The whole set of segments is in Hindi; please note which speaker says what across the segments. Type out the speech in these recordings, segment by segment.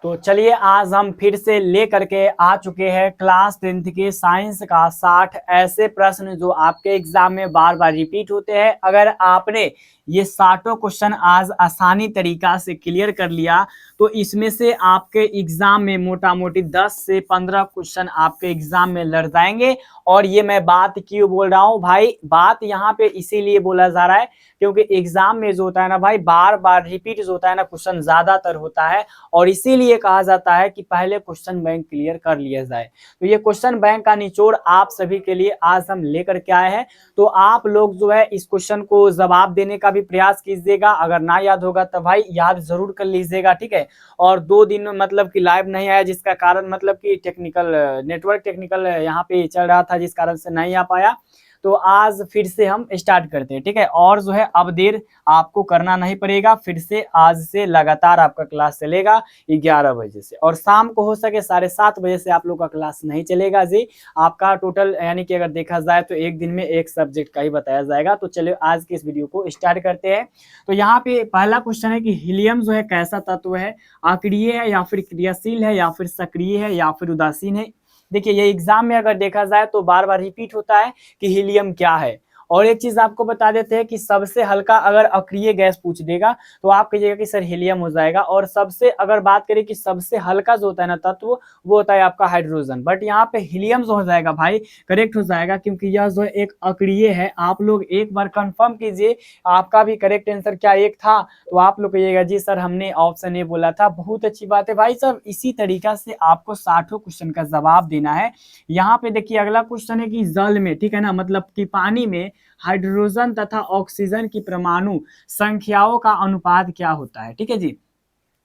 Speaker 1: तो चलिए आज हम फिर से ले करके आ चुके हैं क्लास 10th के साइंस का 60 ऐसे प्रश्न जो आपके एग्जाम में बार बार रिपीट होते हैं। अगर आपने ये 60 क्वेश्चन आज आसानी तरीका से क्लियर कर लिया तो इसमें से आपके एग्जाम में मोटा मोटी 10 से 15 क्वेश्चन आपके एग्जाम में लड़ जाएंगे। और ये मैं बात क्यों बोल रहा हूँ भाई, बात यहाँ पे इसीलिए बोला जा रहा है क्योंकि एग्जाम में जो होता है ना भाई, बार बार रिपीट जो होता है ना क्वेश्चन ज्यादातर होता है और इसीलिए कहा जाता है कि पहले क्वेश्चन बैंक क्लियर कर लिया जाए। तो ये क्वेश्चन बैंक का निचोड़ आप सभी के लिए आज हम लेकर के आए हैं। तो आप लोग जो है इस क्वेश्चन को जवाब देने का भी प्रयास कीजिएगा, अगर ना याद होगा तो भाई याद जरूर कर लीजिएगा, ठीक है। और 2 दिन में मतलब कि लाइव नहीं आया जिसका कारण मतलब कि टेक्निकल नेटवर्क टेक्निकल यहाँ पे चल रहा था जिस कारण से नहीं आ पाया। तो आज फिर से हम स्टार्ट करते हैं, ठीक है। और जो है अब देर आपको करना नहीं पड़ेगा, फिर से आज से लगातार आपका क्लास चलेगा 11 बजे से और शाम को हो सके 7:30 बजे से आप लोग का क्लास नहीं चलेगा जी। आपका टोटल यानी कि अगर देखा जाए तो एक दिन में एक सब्जेक्ट का ही बताया जाएगा। तो चलिए आज के इस वीडियो को स्टार्ट करते हैं। तो यहाँ पे पहला क्वेश्चन है कि हीलियम जो है कैसा तत्व है, अक्रिय है या फिर क्रियाशील है या फिर सक्रिय है या फिर उदासीन है। देखिए ये एग्जाम में अगर देखा जाए तो बार बार रिपीट होता है कि हीलियम क्या है। और एक चीज आपको बता देते हैं कि सबसे हल्का अगर अक्रिय गैस पूछ देगा तो आप कहिएगा कि सर हीलियम हो जाएगा। और सबसे अगर बात करें कि सबसे हल्का जो होता है ना तत्व वो होता है आपका हाइड्रोजन, बट यहाँ पे हीलियम जो हो जाएगा भाई करेक्ट हो जाएगा क्योंकि यह जो एक अक्रिय है। आप लोग एक बार कंफर्म कीजिए आपका भी करेक्ट आंसर क्या एक था, तो आप लोग कहिएगा जी सर हमने ऑप्शन ए बोला था। बहुत अच्छी बात है भाई साहब, इसी तरीका से आपको 60 क्वेश्चन का जवाब देना है। यहाँ पे देखिए अगला क्वेश्चन है कि जल में, ठीक है ना, मतलब कि पानी में हाइड्रोजन तथा ऑक्सीजन की परमाणु संख्याओं का अनुपात क्या होता है, ठीक है जी।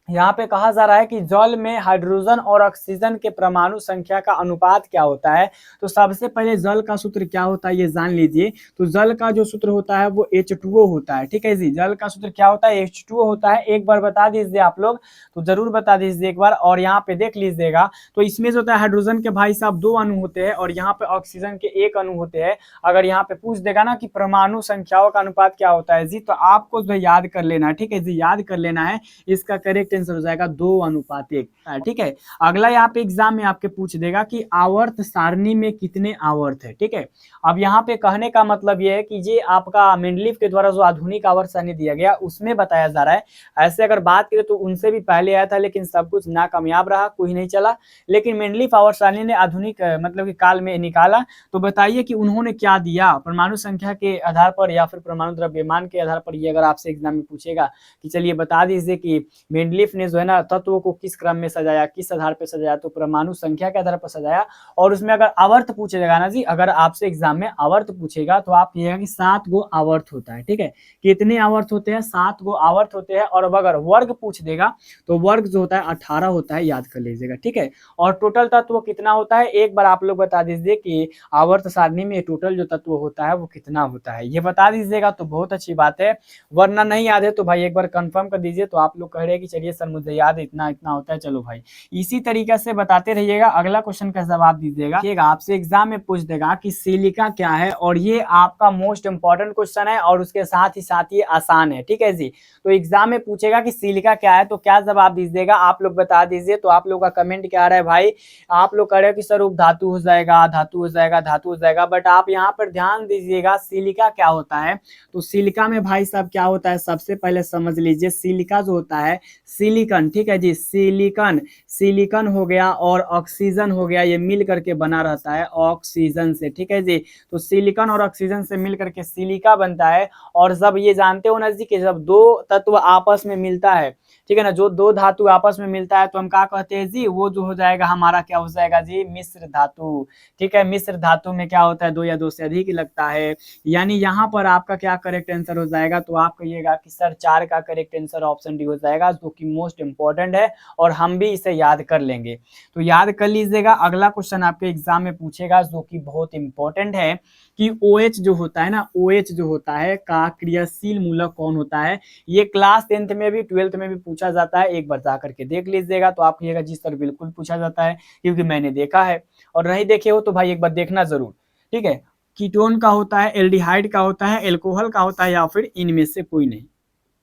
Speaker 1: यहाँ पे कहा जा रहा है कि जल में हाइड्रोजन और ऑक्सीजन के परमाणु संख्या का अनुपात क्या होता है। तो सबसे पहले जल का सूत्र क्या होता है ये जान लीजिए। तो जल का जो सूत्र होता है वो H2O होता है, ठीक है जी। जल का सूत्र क्या होता है, H2O होता है। एक बार बता दीजिए आप लोग, तो जरूर बता दीजिए एक बार। और यहाँ पे देख लीजिएगा तो इसमें जो होता है हाइड्रोजन के भाई साहब 2 अणु होते हैं और यहाँ पे ऑक्सीजन के 1 अणु होते हैं। अगर यहाँ पे पूछ देगा ना कि परमाणु संख्याओं का अनुपात क्या होता है जी, तो आपको जो याद कर लेना है, ठीक है जी, याद कर लेना है। इसका करेक्ट आंसर हो जाएगा 2:1, ठीक है। अगला यहाँ पे एग्जाम में आपके पूछ देगा कि आवर्त सारणी में कितने आवर्त है, ठीक है। अब यहाँ पे कहने का मतलब ये है कि ये आपका मेंडलीफ के द्वारा जो आधुनिक आवर्त सारणी दिया गया उसमें बताया जा रहा है। ऐसे अगर बात करें तो उनसे भी पहले आया था लेकिन सब कुछ नाकामयाब रहा, कोई नहीं चला। लेकिन मेंडलीफ आवर्त सारणी ने आधुनिक मतलब कि काल में निकाला। तो बताइए कि उन्होंने क्या दिया परमाणु संख्या के आधार पर या फिर परमाणु द्रव्यमान के आधार पर। ये अगर आपसे एग्जाम में पूछेगा कि चलिए बता दीजिए कि मेंडलीफ ने जो है ना तत्वों को किस क्रम में सजाया, किस आधार पर सजाया, तो परमाणु संख्या के आधार पर सजाया। और उसमें अगर आवर्त पूछेगा ना जी, अगर आपसे एग्जाम में आवर्त पूछेगा तो आप कहिएगा कि 7 गो आवर्त होता है, ठीक है। कितने आवर्त होते हैं, 7 गो आवर्त होते हैं। और अगर वर्ग पूछ देगा तो वर्ग जो होता है 18 होता है, याद कर लीजिएगा, ठीक है। और टोटल तत्व कितना होता है एक बार आप लोग बता दीजिए कि आवर्त सारणी में टोटल जो तत्व होता है वो कितना होता है, ये बता दीजिएगा तो बहुत अच्छी बात है। वरना नहीं याद है तो भाई एक बार कंफर्म कर दीजिए। तो आप लोग कह रहे हैं कि चलिए सर मुझे याद है इतना इतना होता है, चलो भाई इसी तरीके से बताते रहिएगा। अगला क्वेश्चन का जवाब दीजिएगा, ठीक है। आपसे एग्जाम में पूछ देगा कि सिलिका क्या है, और ये आपका मोस्ट इंपॉर्टेंट क्वेश्चन है और उसके साथ ही आसान है, ठीक है जी। तो एग्जाम में पूछेगा कि सिलिका क्या है तो क्या जवाब दीजिएगा आप लोग बता दीजिए। तो आप लोग का कमेंट क्या आ रहा है भाई, आप लोग कह रहे हो कि सर उपधातु हो जाएगा, धातु हो जाएगा, धातु हो जाएगा। बट आप यहाँ पर ध्यान दीजिएगा सिलिका क्या होता है। तो सिलिका में भाई साहब क्या होता है, सबसे पहले समझ लीजिए सिलिका जो होता है सिलिकन, ठीक है जी। सिलिकन, सिलिकन हो गया और ऑक्सीजन हो गया, ये मिल करके बना रहता है ऑक्सीजन से, ठीक है जी। तो सिलिकन और ऑक्सीजन से मिल करके सिलिका बनता है। और जब ये जानते हो ना जी कि जब 2 तत्व आपस में मिलता है, ठीक है ना, जो 2 धातु आपस में मिलता है तो हम क्या कहते हैं जी, वो जो हो जाएगा हमारा क्या हो जाएगा जी, मिश्र धातु, ठीक है। मिश्र धातु में क्या होता है 2 या 2 से अधिक लगता है। यानी यहाँ पर आपका क्या करेक्ट आंसर हो जाएगा, तो आप कहिएगा कि सर 4 का करेक्ट आंसर ऑप्शन डी हो जाएगा, जो कि मोस्ट इंपॉर्टेंट है और हम भी इसे याद कर लेंगे। तो याद कर लीजिएगा। अगला क्वेश्चन आपके एग्जाम में पूछेगा जो कि बहुत इंपॉर्टेंट है कि OH जो होता है ना, OH जो होता है का क्रियाशील मूलक कौन होता है। ये क्लास 10th में भी 12th में भी पूछा जाता है, एक बार जा करके देख लीजिएगा। तो आप कहिएगा जी सर बिल्कुल पूछा जाता है क्योंकि मैंने देखा है, और नहीं देखे हो तो भाई एक बार देखना जरूर, ठीक है। कीटोन का होता है, एल्डिहाइड का होता है, एल्कोहल का होता है, या फिर इनमें से कोई नहीं।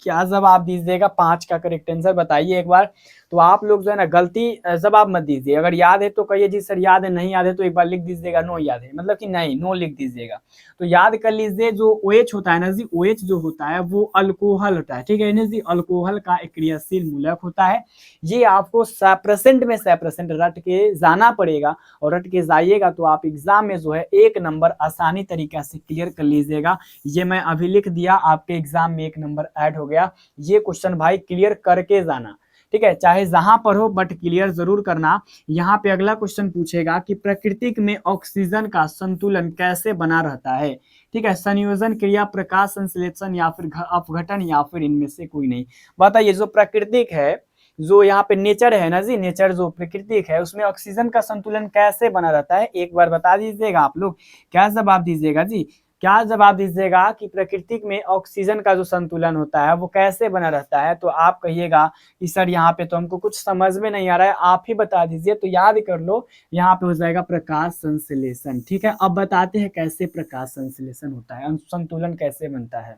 Speaker 1: क्या जवाब दीजिएगा, 5 का करेक्ट आंसर बताइए एक बार। तो आप लोग जो है ना गलती जवाब मत दीजिए। अगर याद है तो कहिए जी सर याद है, नहीं याद है तो एक बार लिख दीजिएगा नो याद है, मतलब कि नहीं नो लिख दीजिएगा। तो याद कर लीजिए जो OH होता है ना जी, OH जो होता है वो अल्कोहल होता है, ठीक है ना जी, अल्कोहल का एक क्रियाशील मूलक होता है। ये आपको 100% में 100% रट के जाना पड़ेगा, और रट के जाइएगा तो आप एग्जाम में जो है 1 नंबर आसानी तरीके से क्लियर कर लीजिएगा। ये मैं अभी लिख दिया, आपके एग्जाम में 1 नंबर ऐड हो गया। ये क्वेश्चन भाई क्लियर करके जाना, ठीक है, चाहे जहां पर हो बट क्लियर जरूर करना। यहाँ पे अगला क्वेश्चन पूछेगा कि प्रकृति में ऑक्सीजन का संतुलन कैसे बना रहता है, ठीक है, संयोजन क्रिया, प्रकाश संश्लेषण या फिर अपघटन या फिर इनमें से कोई नहीं। बताइए जो प्राकृतिक है, जो यहाँ पे नेचर है ना जी, नेचर जो प्राकृतिक है उसमें ऑक्सीजन का संतुलन कैसे बना रहता है, एक बार बता दीजिएगा आप लोग। क्या जवाब दीजिएगा जी, क्या जवाब दीजिएगा कि प्रकृति में ऑक्सीजन का जो संतुलन होता है वो कैसे बना रहता है। तो आप कहिएगा कि सर यहाँ पे तो हमको कुछ समझ में नहीं आ रहा है, आप ही बता दीजिए। तो याद कर लो, यहाँ पे हो जाएगा प्रकाश संश्लेषण, ठीक है। अब बताते हैं कैसे प्रकाश संश्लेषण होता है, संतुलन कैसे बनता है।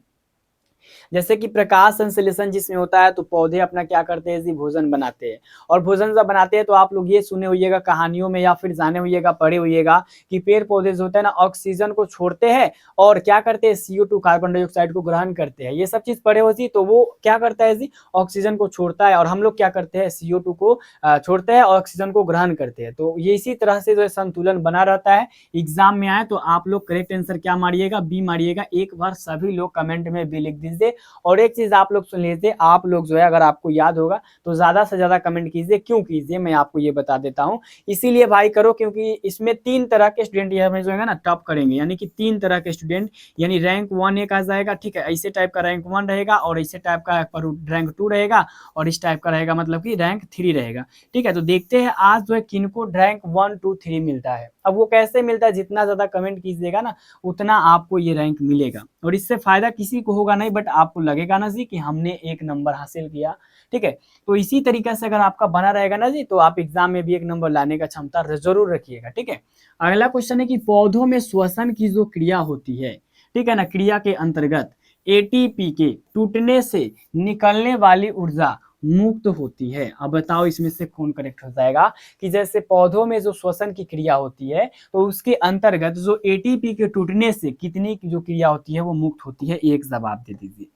Speaker 1: जैसे कि प्रकाश संश्लेषण जिसमें होता है तो पौधे अपना क्या करते हैं जी, भोजन बनाते हैं। और भोजन जब बनाते हैं तो आप लोग ये सुने होइएगा कहानियों में या फिर जाने होइएगा, पढ़े होइएगा कि पेड़ पौधे जो होते हैं ना ऑक्सीजन को छोड़ते हैं और क्या करते हैं, CO2 कार्बन डाइऑक्साइड को ग्रहण करते हैं। ये सब चीज पढ़े हो जी। तो वो क्या करता है जी, ऑक्सीजन को छोड़ता है और हम लोग क्या करते हैं, CO2 को छोड़ते हैं और ऑक्सीजन को ग्रहण करते हैं। तो ये इसी तरह से जो है संतुलन बना रहता है। एग्जाम में आए तो आप लोग करेक्ट आंसर क्या मारिएगा, बी मारिएगा। एक बार सभी लोग कमेंट में बी लिख दीजिए। और एक चीज आप लोग सुन लीजिए, आप लोग जो है अगर आपको याद होगा तो ज्यादा से ज्यादा कमेंट कीजिए। क्यों कीजिए मैं आपको ये बता देता हूँ, इसीलिए भाई करो क्योंकि इसमें 3 तरह के स्टूडेंट हमें जो है ना टॉप करेंगे, यानी कि 3 तरह के स्टूडेंट, यानी रैंक 1 एक आ जाएगा, ठीक है, ऐसे टाइप का रैंक 1 रहेगा और ऐसे टाइप का रैंक 2 रहेगा और इस टाइप का रहेगा मतलब कि रैंक 3 रहेगा, ठीक है। तो देखते हैं आज जो है किनको रैंक 1 2 3 मिलता है। अब वो कैसे मिलता है, जितना ज्यादा कमेंट कीजिएगा ना उतना आपको ये रैंक मिलेगा, और इससे फायदा किसी को होगा नहीं बट आपको लगेगा ना जी कि हमने 1 नंबर हासिल किया, ठीक है। तो इसी तरीके से अगर आपका बना रहेगा ना जी तो आप एग्जाम में भी 1 नंबर लाने का क्षमता जरूर रखिएगा, ठीक है। अगला क्वेश्चन है कि पौधों में श्वसन की जो क्रिया होती है, ठीक है ना, क्रिया के अंतर्गत ATP के टूटने से निकलने वाली ऊर्जा मुक्त होती है। अब बताओ इसमें से कौन करेक्ट हो जाएगा कि जैसे पौधों में जो श्वसन की क्रिया होती है तो उसके अंतर्गत जो ATP के टूटने से कितनी की जो क्रिया होती है वो मुक्त होती है, एक जवाब दे दीजिए।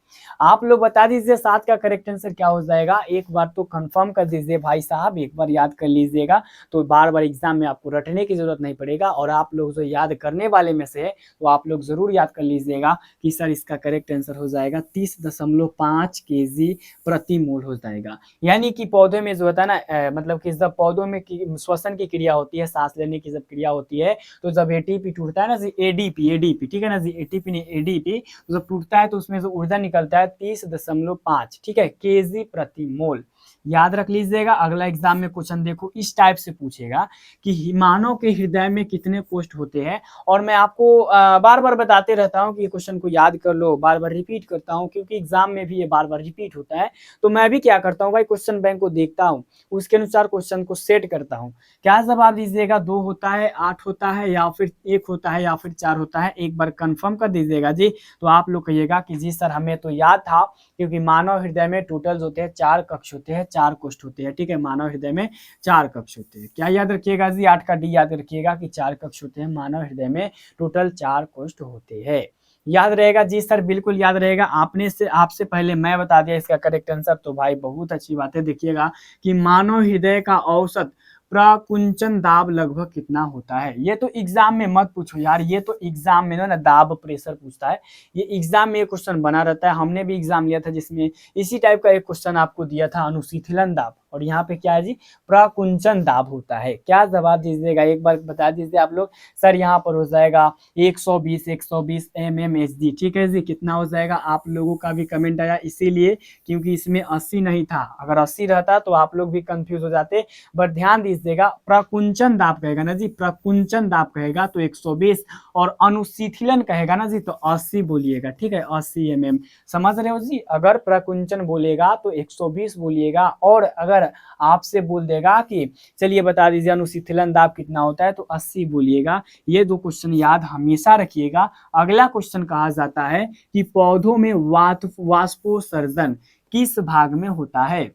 Speaker 1: आप लोग बता दीजिए 7 का करेक्ट आंसर क्या हो जाएगा, एक बार तो कंफर्म कर दीजिए भाई साहब, एक बार याद कर लीजिएगा तो बार बार एग्जाम में आपको रटने की जरूरत नहीं पड़ेगा। और आप लोग जो याद करने वाले में से है तो आप लोग जरूर याद कर लीजिएगा कि सर इसका करेक्ट आंसर हो जाएगा 30.5 kg प्रति मोल हो जाएगा। यानी कि पौधे में जो होता है ना मतलब कि जब पौधों में श्वसन की क्रिया होती है, सांस लेने की जब क्रिया होती है तो जब ATP टूटता है ना जी, ADP, ठीक है ना जी, ATP नहीं ADP, जब टूटता है तो उसमें जो ऊर्जा निकलता है 30.5, ठीक है, kg प्रति मोल। याद रख लीजिएगा। अगला एग्जाम में क्वेश्चन देखो इस टाइप से पूछेगा कि मानव के हृदय में कितने कोष्ठ होते हैं। और मैं आपको बार बार बताते रहता हूँ कि ये क्वेश्चन को याद कर लो, बार बार रिपीट करता हूँ क्योंकि एग्जाम में भी ये बार बार रिपीट होता है। तो मैं भी क्या करता हूँ भाई, क्वेश्चन बैंक को देखता हूँ, उसके अनुसार क्वेश्चन को सेट करता हूँ। क्या जवाब दीजिएगा, 2 होता है, 8 होता है या फिर 1 होता है या फिर 4 होता है, एक बार कंफर्म कर दीजिएगा जी। तो आप लोग कहिएगा कि जी सर हमें तो याद था, क्योंकि मानव हृदय में टोटल होते हैं 4 कक्ष होते हैं, 4 कोष्ठ होते हैं, ठीक है। मानव हृदय में 4 कक्ष होते हैं। क्या याद रखिएगा जी, 8 का डी याद रखिएगा कि 4 कक्ष होते हैं, मानव हृदय में टोटल 4 कोष्ठ होते हैं। याद रहेगा जी सर, बिल्कुल याद रहेगा। आपसे पहले मैं बता दिया इसका करेक्ट आंसर, तो भाई बहुत अच्छी बात है। देखिएगा कि मानव हृदय का औसत प्रकुंचन दाब लगभग कितना होता है। ये तो एग्जाम में मत पूछो यार, ये तो एग्जाम में ना दाब प्रेशर पूछता है, ये एग्जाम में क्वेश्चन बना रहता है। हमने भी एग्जाम लिया था जिसमें इसी टाइप का एक क्वेश्चन आपको दिया था, अनुशीतलन दाब, और यहाँ पे क्या है जी, प्रकुंचन दाब होता है। क्या जवाब दीजिएगा, एक बार बता दीजिए आप लोग। सर यहाँ पर हो जाएगा 120 mmHg, ठीक है जी। कितना हो जाएगा, आप लोगों का भी कमेंट आया इसीलिए क्योंकि इसमें 80 नहीं था, अगर 80 रहता तो आप लोग भी कंफ्यूज हो जाते। बट ध्यान दीजिएगा, प्रकुंचन दाब कहेगा ना जी, प्रकुंचन दाब कहेगा तो 120, और अनुशीतलन कहेगा ना जी तो 80 बोलिएगा, ठीक है, 80 mm। समझ रहे हो जी, अगर प्रकुंचन बोलेगा तो 120 बोलिएगा, और अगर आपसे बोल देगा कि चलिए बता दीजिए अनुशीतलन दाब कितना होता है तो 80 बोलिएगा। ये 2 क्वेश्चन याद हमेशा रखिएगा। अगला क्वेश्चन कहा जाता है कि पौधों में वाष्पोत्सर्जन किस भाग में होता है।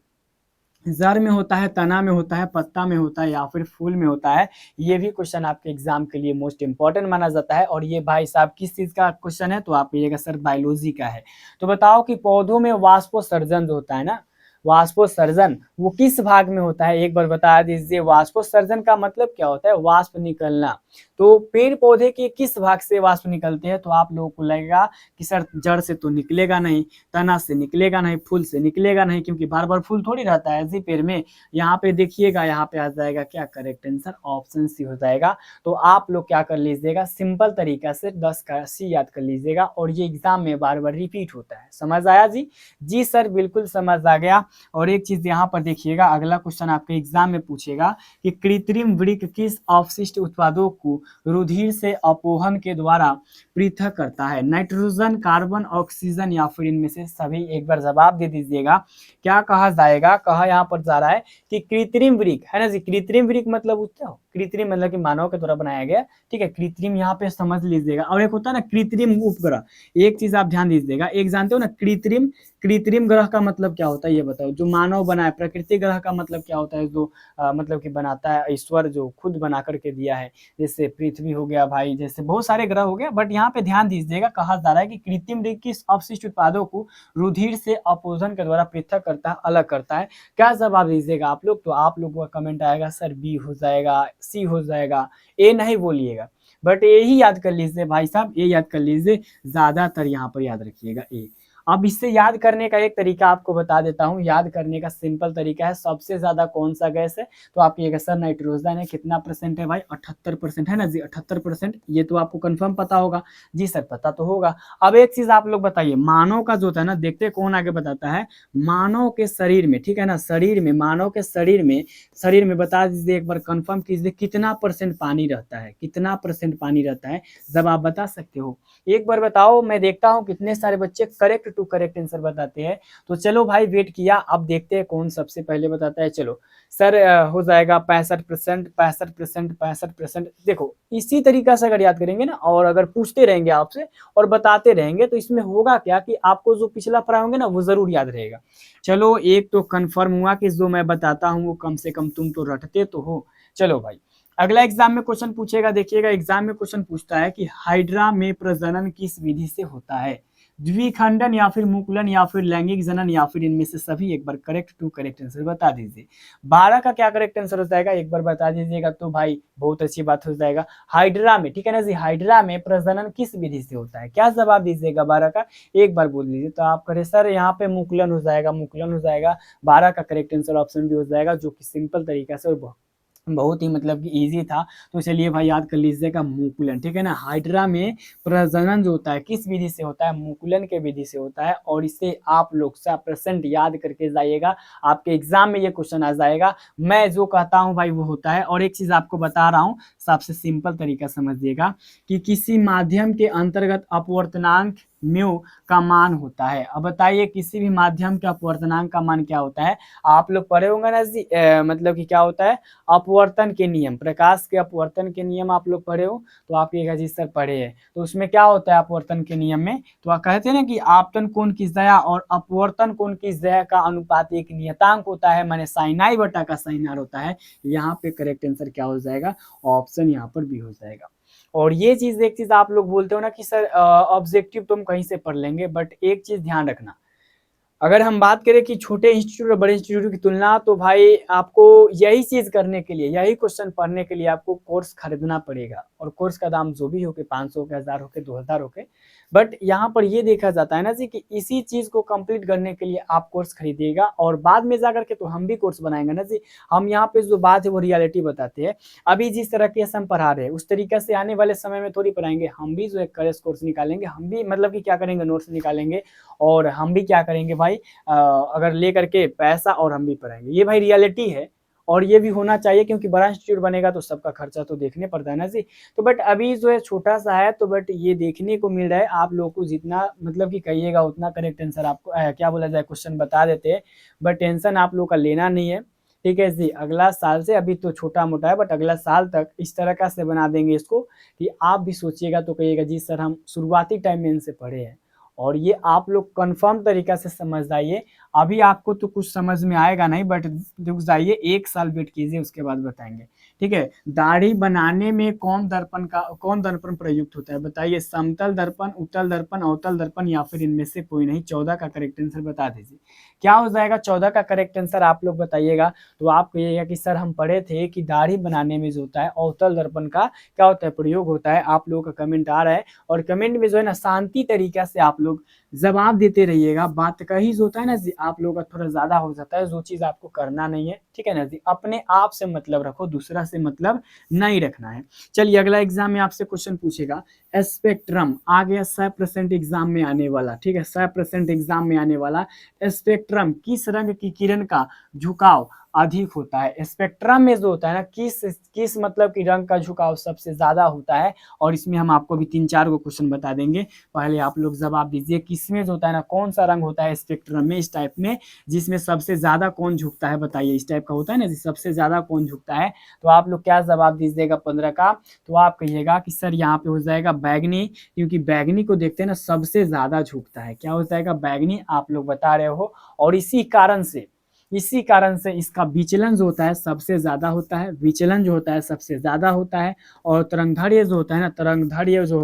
Speaker 1: जड़ में होता है, तना में होता है, पत्ता में होता है या फिर फूल में होता है। ये भी क्वेश्चन आपके एग्जाम के लिए मोस्ट इंपॉर्टेंट माना जाता है। और ये भाई साहब किस चीज का क्वेश्चन है, तो आप कहिएगा सर बायोलॉजी का है। तो बताओ कि पौधों में वाष्पोसर्जन जो होता है ना, वाष्पोसर्जन वो किस भाग में होता है, एक बार बता दीजिए। वाष्पोसर्जन का मतलब क्या होता है, वाष्प निकलना। तो पेड़ पौधे के किस भाग से वाष्प निकलते हैं, तो आप लोगों को लगेगा कि सर जड़ से तो निकलेगा नहीं, तना से निकलेगा नहीं, फूल से निकलेगा नहीं, क्योंकि बार बार फूल थोड़ी रहता है ऐसे पेड़ में। यहाँ पे देखिएगा, यहाँ पे आ जाएगा क्या, करेक्ट आंसर ऑप्शन सी हो जाएगा। तो आप लोग क्या कर लीजिएगा, सिंपल तरीका से 10 का सी याद कर लीजिएगा। और ये एग्जाम में बार बार रिपीट होता है। समझ आया जी? जी सर बिल्कुल समझ आ गया। और एक चीज यहाँ पर देखिएगा, अगला क्वेश्चन आपके एग्जाम में पूछेगा कि कृत्रिम वृक्क किस अवशिष्ट उत्पादों को रुधिर से अपोहन के द्वारा पृथक करता है, नाइट्रोजन, कार्बन, ऑक्सीजन या फिर इनमें से सभी। एक बार जवाब दे दीजिएगा, क्या कहा जाएगा। कहा यहाँ पर जा रहा है कि कृत्रिम वृक्क है ना जी। कृत्रिम वृक्क मतलब क्या हो, कृत्रिम मतलब कि मानव के द्वारा बनाया गया, ठीक है। कृत्रिम यहाँ पे समझ लीजिएगा। और एक होता है ना कृत्रिम उपग्रह, एक चीज आप ध्यान दीजिएगा। एक जानते हो ना कृत्रिम, कृत्रिम ग्रह का मतलब क्या होता है, ये बताओ। जो मानव बनाए, प्रकृति ग्रह का मतलब क्या होता है, जो मतलब कि बनाता है ईश्वर, जो खुद बना करके दिया है। जैसे पृथ्वी हो गया भाई, जैसे बहुत सारे ग्रह हो गए। बट यहाँ पे ध्यान दीजिएगा, कहा जा रहा है कि कृत्रिम वृक्क किस अवशिष्ट उत्पादों को रुधिर से अपोषण के द्वारा पृथक करता है, अलग करता है। क्या जवाब दीजिएगा आप लोग, तो आप लोगों का कमेंट आएगा सर बी हो जाएगा, सी हो जाएगा, ए नहीं बोलिएगा। बट ये ही याद कर लीजिए भाई साहब, ये याद कर लीजिए, ज्यादातर यहाँ पर याद रखिएगा ए। अब इससे याद करने का एक तरीका आपको बता देता हूँ। याद करने का सिंपल तरीका है, सबसे ज्यादा कौन सा गैस है, तो आप ये सर नाइट्रोजन है। कितना परसेंट है भाई, 78% है ना जी, 78%। ये तो आपको कंफर्म पता होगा। जी सर पता तो होगा। अब एक चीज आप लोग बताइए, मानव का जो होता है ना, देखते कौन आगे बताता है। मानव के शरीर में, ठीक है ना, शरीर में, मानव के शरीर में बता दीजिए, एक बार कंफर्म कीजिए, कितना परसेंट पानी रहता है, कितना परसेंट पानी रहता है। जब आप बता सकते हो एक बार बताओ, मैं देखता हूँ कितने सारे बच्चे करेक्ट टू करेक्ट आंसर बताते हैं। तो चलो भाई वेट किया, अब देखते हैं कौन सबसे पहले बताता है। चलो सर हो जाएगा 65%, 65%, 65%। देखो इसी तरीका से अगर याद करेंगे ना, और अगर पूछते रहेंगे आपसे और बताते रहेंगे, तो इसमें होगा क्या कि आपको जो पिछला पढ़ाओगे ना वो जरूर याद रहेगा। चलो एक तो कंफर्म हुआ कि जो मैं बताता हूँ वो कम से कम तुम तो रटते तो हो। चलो भाई अगला एग्जाम में क्वेश्चन पूछेगा। देखिएगा एग्जाम में क्वेश्चन पूछता है कि हाइड्रा में प्रजनन किस विधि से होता है, द्विखंडन या फिर मुकुलन या फिर लैंगिक जनन या फिर इनमें से सभी। एक बार करेक्ट टू करेक्ट आंसर बता दीजिए। 12 का क्या करेक्ट आंसर हो जाएगा, एक बार बता दीजिएगा तो भाई बहुत अच्छी बात हो जाएगा। हाइड्रा में, ठीक है ना जी, हाइड्रा में प्रजनन किस विधि से होता है, क्या जवाब दीजिएगा 12 का, एक बार बोल दीजिए। तो आप करें सर यहाँ पे मुकुलन हो जाएगा, मुकुलन हो जाएगा। 12 का करेक्ट आंसर ऑप्शन भी हो जाएगा, जो कि सिंपल तरीका से और बहुत ही मतलब कि इजी था। तो चलिए भाई याद कर लीजिएगा मुकुलन, ठीक है ना। हाइड्रा में प्रजनन जो होता है किस विधि से होता है, मुकुलन के विधि से होता है। और इसे आप लोग 100% याद करके जाइएगा, आपके एग्जाम में ये क्वेश्चन आ जाएगा। मैं जो कहता हूँ भाई वो होता है। और एक चीज आपको बता रहा हूँ, सबसे सिंपल तरीका समझिएगा कि किसी माध्यम के अंतर्गत अपवर्तनांक म्यू का मान होता है। अब बताइए किसी भी माध्यम के अपवर्तनांक का मान क्या होता है, आप लोग पढ़े होंगे ना जी, मतलब कि क्या होता है, अपवर्तन के नियम, प्रकाश के अपवर्तन के नियम आप लोग पढ़े हो। तो आप ये जी सर पढ़े हैं। तो उसमें क्या होता है अपवर्तन के नियम में, तो आप कहते हैं ना कि आपतन कोण की दया और अपवर्तन कोण की दया का अनुपात एक नियतांक होता है, माने साइन आई बटा का साइन आर होता है। यहाँ पे करेक्ट आंसर क्या हो जाएगा, ऑप्शन यहाँ पर भी हो जाएगा। और ये चीज, एक चीज आप लोग बोलते हो ना कि सर ऑब्जेक्टिव तुम कहीं से पढ़ लेंगे, बट एक चीज ध्यान रखना, अगर हम बात करें कि छोटे इंस्टीट्यूट और बड़े इंस्टीट्यूट की तुलना, तो भाई आपको यही चीज करने के लिए, यही क्वेश्चन पढ़ने के लिए आपको कोर्स खरीदना पड़ेगा। और कोर्स का दाम जो भी हो के 500 के, 1000 हो के, 2000 हो के। बट यहाँ पर ये देखा जाता है ना जी कि इसी चीज को कंप्लीट करने के लिए आप कोर्स खरीदिएगा, और बाद में जाकर के तो हम भी कोर्स बनाएंगे ना जी। हम यहाँ पे जो बात है वो रियलिटी बताते हैं। अभी जिस तरीके से हम पढ़ा रहे हैं उस तरीके से आने वाले समय में थोड़ी पढ़ाएंगे। हम भी जो एक क्रैश कोर्स निकालेंगे, हम भी मतलब कि क्या करेंगे, नोट्स निकालेंगे। और हम भी क्या करेंगे भाई, अगर ले करके पैसा, और हम भी पढ़ाएंगे। ये भाई रियलिटी है। और ये भी होना चाहिए, क्योंकि बड़ा इंस्टीट्यूट बनेगा तो सबका खर्चा तो देखने पड़ता है ना जी। तो बट अभी जो है छोटा सा है, तो बट ये देखने को मिल रहा है। आप लोगों को जितना मतलब कि कहिएगा उतना करेक्ट आंसर आपको क्या बोला जाए, क्वेश्चन बता देते हैं। बट टेंशन आप लोग का लेना नहीं है, ठीक है जी। अगला साल से, अभी तो छोटा मोटा है, बट अगला साल तक इस तरह का से बना देंगे इसको कि आप भी सोचिएगा तो कहिएगा जी सर हम शुरुआती टाइम में इनसे पढ़े हैं। और ये आप लोग कंफर्म तरीका से समझ जाइए, अभी आपको तो कुछ समझ में आएगा नहीं, बट रुक जाइए, 1 साल वेट कीजिए, उसके बाद बताएंगे। ठीक है, दाढ़ी बनाने में कौन दर्पण प्रयुक्त होता है? बताइए, समतल दर्पण, उत्तल दर्पण, अवतल दर्पण, या फिर इनमें से कोई नहीं। 14 का करेक्ट आंसर बता दीजिए, क्या हो जाएगा 14 का करेक्ट आंसर, आप लोग बताइएगा। तो आप कहिएगा कि सर हम पढ़े थे कि दाढ़ी बनाने में जो होता है अवतल दर्पण का क्या होता है, प्रयोग होता है। आप लोगों का कमेंट आ रहा है, और कमेंट में जो है ना शांति तरीका से आप लोग जवाब देते रहिएगा। बात का ही जो होता है ना जी, आप लोगों का थोड़ा ज्यादा हो जाता है, जो चीज आपको करना नहीं है, ठीक है ना जी। अपने आप से मतलब रखो, दूसरा से मतलब नहीं रखना है। चलिए, अगला एग्जाम में आपसे क्वेश्चन पूछेगा, स्पेक्ट्रम आ गया 100% एग्जाम में आने वाला, ठीक है, 100% एग्जाम में आने वाला। स्पेक्ट्रम, किस रंग की किरण का झुकाव अधिक होता है? स्पेक्ट्रम में जो होता है ना, किस मतलब की रंग का झुकाव सबसे ज्यादा होता है। और इसमें हम आपको भी 3-4 को क्वेश्चन बता देंगे, पहले आप लोग जवाब दीजिए। किसमें जो होता है ना, कौन सा रंग होता है स्पेक्ट्रम में, इस टाइप में, जिसमें सबसे ज्यादा कौन झुकता है? बताइए, इस टाइप का होता है ना, सबसे ज्यादा कौन झुकता है। तो आप लोग क्या जवाब दीजिएगा 15 का? तो आप कहिएगा कि सर यहाँ पे हो जाएगा बैगनी, क्योंकि बैगनी को देखते हैं ना सबसे ज्यादा झुकता है। क्या हो जाएगा? बैगनी, आप लोग बता रहे हो। और इसी कारण से इसका विचलन जो होता है सबसे ज्यादा होता है, विचलन जो होता है सबसे ज्यादा होता है। और तरंगदैर्घ्य जो होता है ना, तरंगदैर्घ्य जो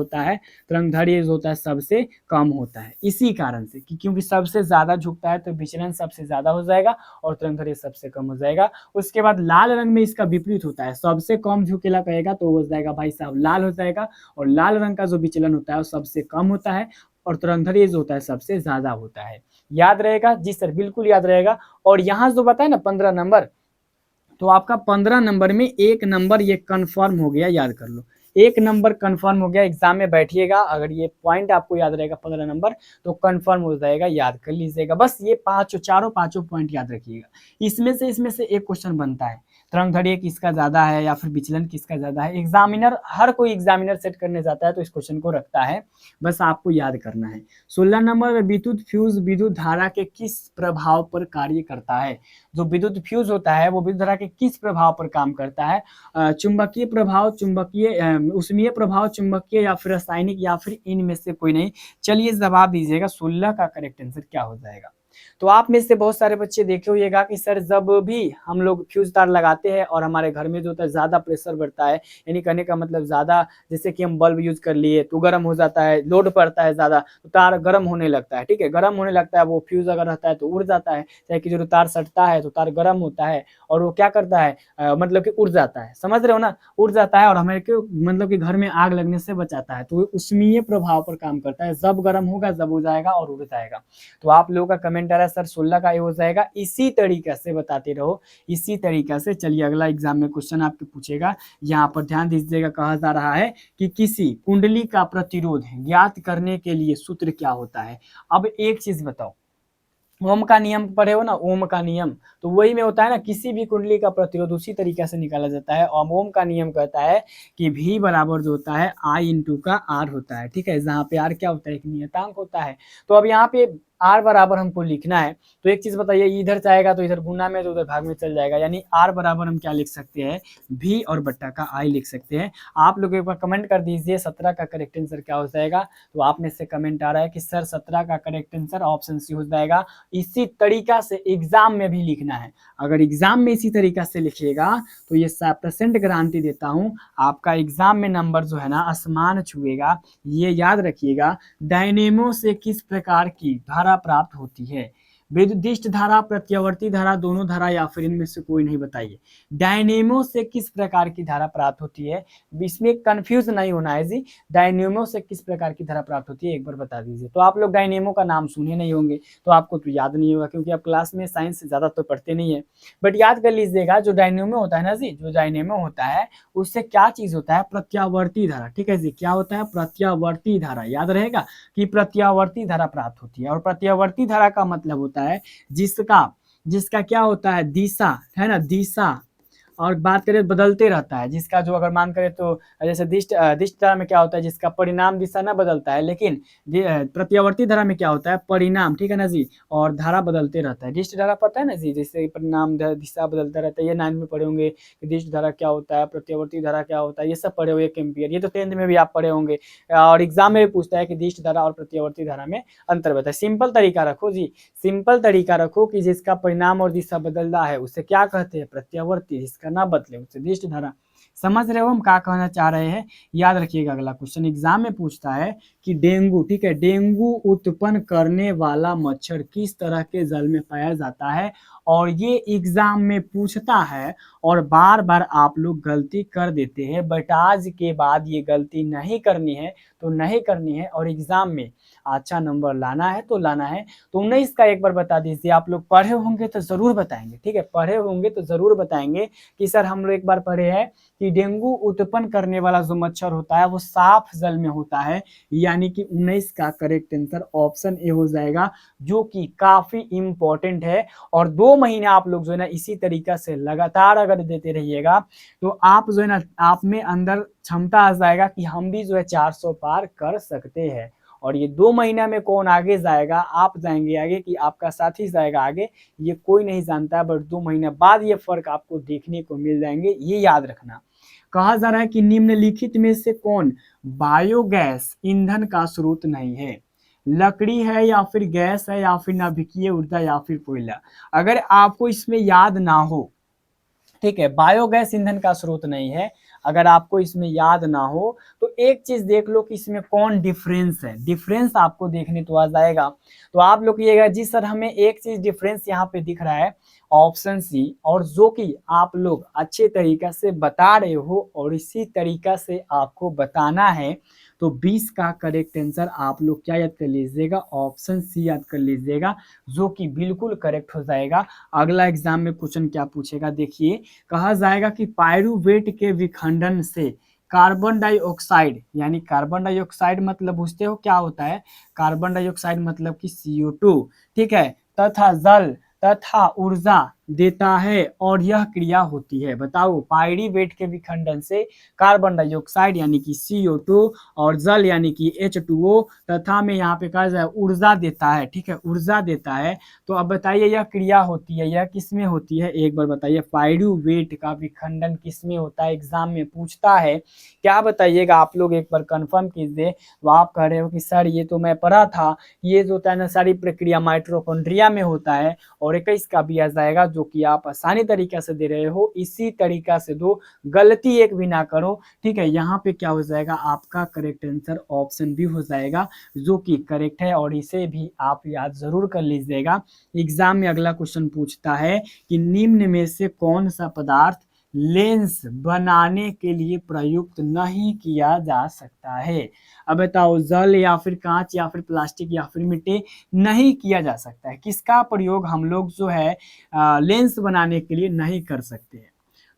Speaker 1: होता है सबसे कम होता है। इसी कारण से क्योंकि सबसे ज्यादा झुकता है तो विचलन सबसे ज्यादा हो जाएगा और तरंगदैर्घ्य सबसे कम हो जाएगा। उसके बाद लाल रंग में इसका विपरीत होता है, सबसे कम झुकेला कहेगा तो हो जाएगा भाई साहब लाल हो जाएगा। और लाल रंग का जो विचलन होता है वो सबसे कम होता है, और तरंगदैर्घ्य जो होता है सबसे ज्यादा होता है। याद रहेगा जी सर, बिल्कुल याद रहेगा। और यहाँ जो बताए ना 15 नंबर, तो आपका 15 नंबर में 1 नंबर ये कंफर्म हो गया, याद कर लो। 1 नंबर कंफर्म हो गया, एग्जाम में बैठिएगा, अगर ये पॉइंट आपको याद रहेगा 15 नंबर तो कंफर्म हो जाएगा, याद कर लीजिएगा। बस ये पांचों पॉइंट याद रखिएगा। इसमें से एक क्वेश्चन बनता है, तरंगदैर्घ्य किसका ज्यादा है या फिर विचलन किसका ज्यादा है। एग्जामिनर, हर कोई एग्जामिनर सेट करने जाता है तो इस क्वेश्चन को रखता है, बस आपको याद करना है। 16 नंबर, विद्युत फ्यूज विद्युत धारा के किस प्रभाव पर कार्य करता है? जो विद्युत फ्यूज होता है वो विद्युत धारा के किस प्रभाव पर काम करता है? चुंबकीय प्रभाव, उष्मीय प्रभाव, चुंबकीय, या फिर रासायनिक, या फिर इनमें से कोई नहीं। चलिए जवाब दीजिएगा, 16 का करेक्ट आंसर क्या हो जाएगा? तो आप में से बहुत सारे बच्चे देखे होइएगा कि सर जब भी हम लोग फ्यूज तार लगाते हैं और हमारे घर में जो होता है ज्यादा प्रेशर बढ़ता है, यानी कहने का मतलब ज्यादा, जैसे कि हम बल्ब यूज कर लिए तो गर्म हो जाता है, लोड पड़ता है ज्यादा तो तार गर्म होने लगता है, ठीक है, गर्म होने लगता है, वो फ्यूज अगर रहता है तो उड़ जाता है, चाहे कि जो तार सटता है तो तार गर्म होता है और वो क्या करता है, मतलब कि उड़ जाता है, समझ रहे हो ना, उड़ जाता है और हमें क्यों, मतलब कि घर में आग लगने से बचाता है। तो उष्मीय प्रभाव पर काम करता है, जब गर्म होगा जब हो जाएगा और उड़ जाएगा। तो आप लोगों का कमेंट आ रहा है सर 16 का ये हो जाएगा। इसी तरीके से बताते रहो, इसी तरीके से। चलिए, अगला एग्जाम में क्वेश्चन आपके पूछेगा, यहाँ पर ध्यान दीजिएगा, कहा जा रहा है कि किसी कुंडली का प्रतिरोध ज्ञात करने के लिए सूत्र क्या होता है? अब एक चीज बताओ, ओम का नियम पढ़े हो ना, ओम का नियम, तो वही में होता है ना, किसी भी कुंडली का प्रतिरोध उसी तरीके से निकाला जाता है। और ओम का नियम कहता है कि V बराबर जो होता है I इंटू का R होता है, ठीक है, जहाँ पे R क्या होता है, एक नियतांक होता है। तो अब यहाँ पे R बराबर हमको लिखना है, तो एक चीज बताइए, इधर जाएगा तो इधर गुना में तो उधर भाग में चल जाएगा, यानी R बराबर हम क्या लिख सकते हैं, V और बट्टा का I लिख सकते हैं। आप लोग एक बार कमेंट कर दीजिए 17 का करेक्ट आंसर क्या हो जाएगा। तो आप में से कमेंट आ रहा है कि सर 17 का करेक्ट आंसर ऑप्शन सी हो जाएगा। इसी तरीका से एग्जाम में भी लिखना है, अगर एग्जाम में इसी तरीका से लिखिएगा तो ये 100% गारंटी देता हूं, आपका एग्जाम में नंबर जो है ना आसमान छुएगा। ये याद रखिएगा, डायनेमो से किस प्रकार की धारा प्राप्त होती है? विद्युत धारा, प्रत्यावर्ती धारा, दोनों धारा, या फिर इनमें से कोई नहीं। बताइए, डायनेमो से किस प्रकार की धारा प्राप्त होती है? इसमें कंफ्यूज नहीं होना है जी, डायनेमो से किस प्रकार की धारा प्राप्त होती है एक बार बता दीजिए। तो आप लोग डायनेमो का नाम सुने नहीं होंगे तो आपको तो याद नहीं होगा, क्योंकि आप क्लास में साइंस से ज्यादा तो पढ़ते नहीं है, बट याद कर लीजिएगा, जो डायनेमो होता है ना जी, जो डायनेमो होता है उससे क्या चीज होता है, प्रत्यावर्ती धारा, ठीक है जी, क्या होता है, प्रत्यावर्ती धारा। याद रहेगा कि प्रत्यावर्ती धारा प्राप्त होती है, और प्रत्यावर्ती धारा का मतलब होता है जिसका जिसका क्या होता है, दिशा है ना, दिशा और बात करें बदलते रहता है, जिसका जो अगर मान करें तो जैसे दिष्ट धारा में क्या होता है, जिसका परिणाम दिशा ना बदलता है, लेकिन प्रत्यावर्ती धारा में क्या होता है, परिणाम, ठीक है ना जी, और धारा बदलते रहता है। दिष्ट धारा पता है ना जी, जैसे परिणाम दिशा बदलता रहता है, ये 9 में पढ़े होंगे कि दिष्ट धारा क्या होता है, प्रत्यावर्ती धारा क्या होता है, ये सब पढ़े हुए, 1 एम्पियर, ये तो 10th में भी आप पढ़े होंगे। और एग्जाम में भी पूछता है कि दिष्ट धारा और प्रत्यावर्ती धारा में अंतर बताए। सिंपल तरीका रखो जी, सिंपल तरीका रखो कि जिसका परिणाम और दिशा बदलता है उसे क्या कहते हैं, प्रत्यावर्ती, जिसका ना बदले उसे दिष्ट धारा। समझ रहे हो हम क्या कहना चाह रहे हैं। याद रखिएगा, अगला क्वेश्चन एग्जाम में पूछता है कि डेंगू, ठीक है, डेंगू उत्पन्न करने वाला मच्छर किस तरह के जल में पाया जाता है, और ये एग्जाम में पूछता है और बार बार आप लोग गलती कर देते हैं, बट आज के बाद ये गलती नहीं करनी है, तो नहीं करनी है, और एग्जाम में अच्छा नंबर लाना है तो लाना है। तो 19 का एक बार बता दीजिए, आप लोग पढ़े होंगे तो जरूर बताएंगे, ठीक है, पढ़े होंगे तो जरूर बताएंगे कि सर हम लोग एक बार पढ़े हैं कि डेंगू उत्पन्न करने वाला जो मच्छर होता है वो साफ जल में होता है, यानी कि 19 का करेक्ट आंसर ऑप्शन ए हो जाएगा, जो कि काफी इंपॉर्टेंट है। और 2 महीने आप लोग जो है ना इसी तरीका से लगातार अगर देते रहिएगा तो आप जो है ना, आप में अंदर क्षमता आ जाएगा कि हम भी जो है 400 पार कर सकते हैं। और ये 2 महीना में कौन आगे जाएगा, आप जाएंगे आगे कि आपका साथी जाएगा आगे, ये कोई नहीं जानता है, बट 2 महीना बाद ये फर्क आपको देखने को मिल जाएंगे, ये याद रखना। कहा जा रहा है कि निम्नलिखित में से कौन बायोगैस ईंधन का स्रोत नहीं है, लकड़ी है या फिर गैस है या फिर नाभिकीय ऊर्जा या फिर कोयला। अगर आपको इसमें याद ना हो, ठीक है, बायोगैस ईंधन का स्रोत नहीं है, अगर आपको इसमें याद ना हो तो एक चीज देख लो कि इसमें कौन डिफरेंस है, डिफरेंस आपको देखने तो आ जाएगा। तो आप लोग कहिएगा जी सर हमें एक चीज डिफरेंस यहाँ पे दिख रहा है, ऑप्शन सी, और जो कि आप लोग अच्छे तरीका से बता रहे हो और इसी तरीका से आपको बताना है। तो 20 का करेक्ट आंसर आप लोग क्या याद कर लीजिएगा, ऑप्शन सी याद कर लीजिएगा, जो कि बिल्कुल करेक्ट हो जाएगा। अगला एग्जाम में क्वेश्चन क्या पूछेगा देखिए, कहा जाएगा कि पायरुवेट के विखंडन से कार्बन डाइऑक्साइड, यानी कार्बन डाइऑक्साइड मतलब पूछते हो क्या होता है, कार्बन डाइऑक्साइड मतलब कि CO2, ठीक है, तथा जल तथा ऊर्जा देता है और यह क्रिया होती है। बताओ, पायरुवेट के विखंडन से कार्बन डाइऑक्साइड यानी कि CO2 और जल यानी कि H2O तथा में यहाँ पे कहा जाए ऊर्जा देता है, ठीक है, ऊर्जा देता है। तो अब बताइए यह क्रिया होती है, यह किसमें होती है, एक बार बताइए, पायरुवेट का विखंडन किसमें होता है, एग्जाम में पूछता है, क्या बताइएगा आप लोग एक बार कंफर्म कीजिए। तो आप कह रहे हो कि सर ये तो मैं पढ़ा था, ये जो होता है ना सारी प्रक्रिया माइटोकॉन्ड्रिया में होता है, और 21 का भी आ जाएगा, जो कि आप आसानी तरीका से दे रहे हो, इसी तरीका से दो, गलती एक भी ना करो, ठीक है। यहाँ पे क्या हो जाएगा, आपका करेक्ट आंसर ऑप्शन बी हो जाएगा, जो कि करेक्ट है, और इसे भी आप याद जरूर कर लीजिएगा। एग्जाम में अगला क्वेश्चन पूछता है कि निम्न में से कौन सा पदार्थ लेंस बनाने के लिए प्रयुक्त नहीं किया जा सकता है। अब बताओ, जल या फिर कांच या फिर प्लास्टिक या फिर मिट्टी नहीं किया जा सकता है, किसका प्रयोग हम लोग जो है लेंस बनाने के लिए नहीं कर सकते हैं।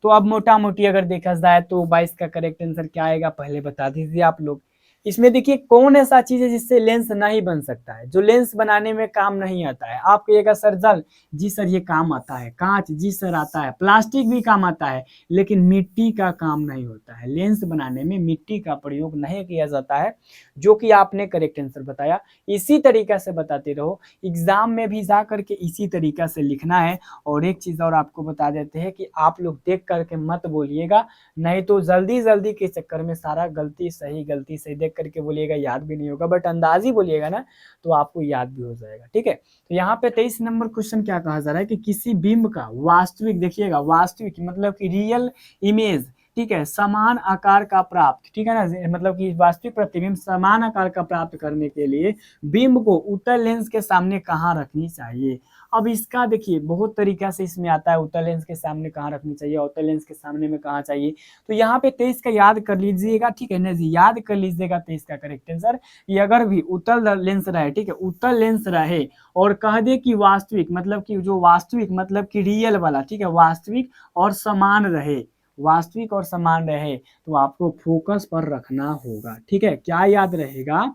Speaker 1: तो अब मोटा मोटी अगर देखा जाए तो 22 का करेक्ट आंसर क्या आएगा, पहले बता दीजिए आप लोग। इसमें देखिए कौन ऐसा चीज है जिससे लेंस नहीं बन सकता है, जो लेंस बनाने में काम नहीं आता है। आप कहिएगा सर जल, जी सर ये काम आता है, कांच, जी सर आता है, प्लास्टिक भी काम आता है, लेकिन मिट्टी का काम नहीं होता है, लेंस बनाने में मिट्टी का प्रयोग नहीं किया जाता है, जो कि आपने करेक्ट आंसर बताया। इसी तरीका से बताते रहो, एग्जाम में भी जा करके इसी तरीका से लिखना है। और एक चीज और आपको बता देते हैं कि आप लोग देख करके मत बोलिएगा, नहीं तो जल्दी जल्दी के चक्कर में सारा गलती सही देख करके बोलिएगा, याद भी नहीं होगा, बट अंदाजी बोलिएगा ना तो आपको याद भी हो जाएगा, ठीक है। तो यहाँ पे 23 नंबर क्वेश्चन क्या कहा जा रहा है कि किसी बिंब का वास्तविक, देखिएगा वास्तविक मतलब कि रियल इमेज, ठीक है, समान आकार का प्राप्त, ठीक है ना, मतलब कि वास्तविक प्रतिबिंब समान आकार का प्राप्त करने के लिए बिंब को उत्तल लेंस के सामने कहाँ रखनी चाहिए। अब इसका देखिए बहुत तरीका से इसमें आता है, उत्तल लेंस के सामने कहाँ रखनी चाहिए, उत्तल लेंस के सामने में कहाँ चाहिए। तो यहाँ पे 23 का याद कर लीजिएगा, ठीक है ना जी, याद कर लीजिएगा 23 का करेक्ट आंसर। ये अगर भी उत्तल लेंस रहे, ठीक है, उत्तल लेंस रहे और कह दे कि वास्तविक मतलब कि जो वास्तविक मतलब कि रियल वाला, ठीक है, वास्तविक और समान रहे, वास्तविक और समान रहे, तो आपको फोकस पर रखना होगा, ठीक है। क्या याद रहेगा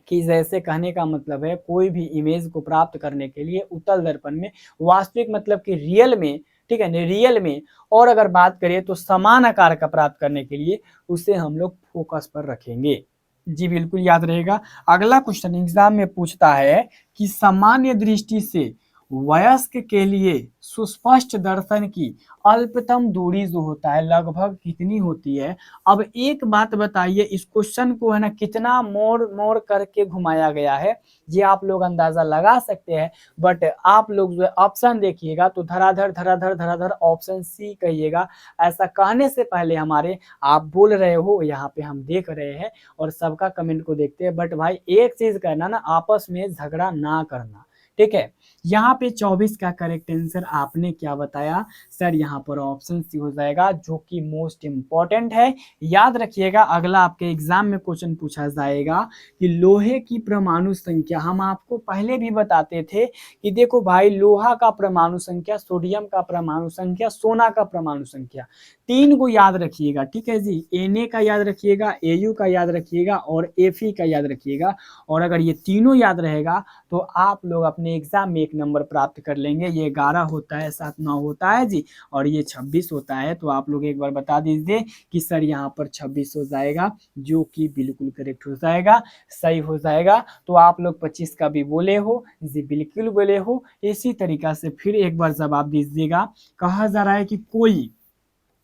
Speaker 1: कि जैसे कहने का मतलब है कोई भी इमेज को प्राप्त करने के लिए उत्तल दर्पण में वास्तविक मतलब कि रियल में ठीक है, रियल में। और अगर बात करें तो समान आकार का प्राप्त करने के लिए उसे हम लोग फोकस पर रखेंगे। जी बिल्कुल याद रहेगा। अगला क्वेश्चन एग्जाम में पूछता है कि सामान्य दृष्टि से वयस्क के लिए सुस्पष्ट दर्शन की अल्पतम दूरी जो होता है लगभग कितनी होती है। अब एक बात बताइए, इस क्वेश्चन को है ना कितना मोड़ मोड़ करके घुमाया गया है, ये आप लोग अंदाजा लगा सकते हैं। बट आप लोग जो है ऑप्शन देखिएगा तो धराधर धराधर धराधर ऑप्शन सी कहिएगा। ऐसा कहने से पहले हमारे आप बोल रहे हो, यहाँ पे हम देख रहे हैं और सबका कमेंट को देखते हैं। बट भाई एक चीज करना ना, आपस में झगड़ा ना करना, ठीक है। यहाँ पे 24 का करेक्ट आंसर आपने क्या बताया सर, यहाँ पर ऑप्शन सी हो जाएगा जो कि मोस्ट इंपॉर्टेंट है। याद रखिएगा अगला आपके एग्जाम में क्वेश्चन पूछा जाएगा कि लोहे की परमाणु संख्या। हम आपको पहले भी बताते थे कि देखो भाई, लोहा का परमाणु संख्या, सोडियम का परमाणु संख्या, सोना का परमाणु संख्या, तीन को याद रखिएगा, ठीक है जी। Na का याद रखिएगा, Au का याद रखिएगा और Fe का याद रखिएगा। और अगर ये तीनों याद रहेगा तो आप लोग अपने एग्जाम में 1 नंबर प्राप्त कर लेंगे। ये 11 होता है, 7 9 होता है जी, और ये 26 होता है। तो आप लोग एक बार बता दीजिए कि सर यहाँ पर 26 हो जाएगा, जो कि बिल्कुल करेक्ट हो जाएगा, सही हो जाएगा। तो आप लोग 25 का भी बोले हो जी, बिल्कुल बोले हो। इसी तरीका से फिर एक बार जवाब दीजिएगा। कहा जा रहा है कि कोई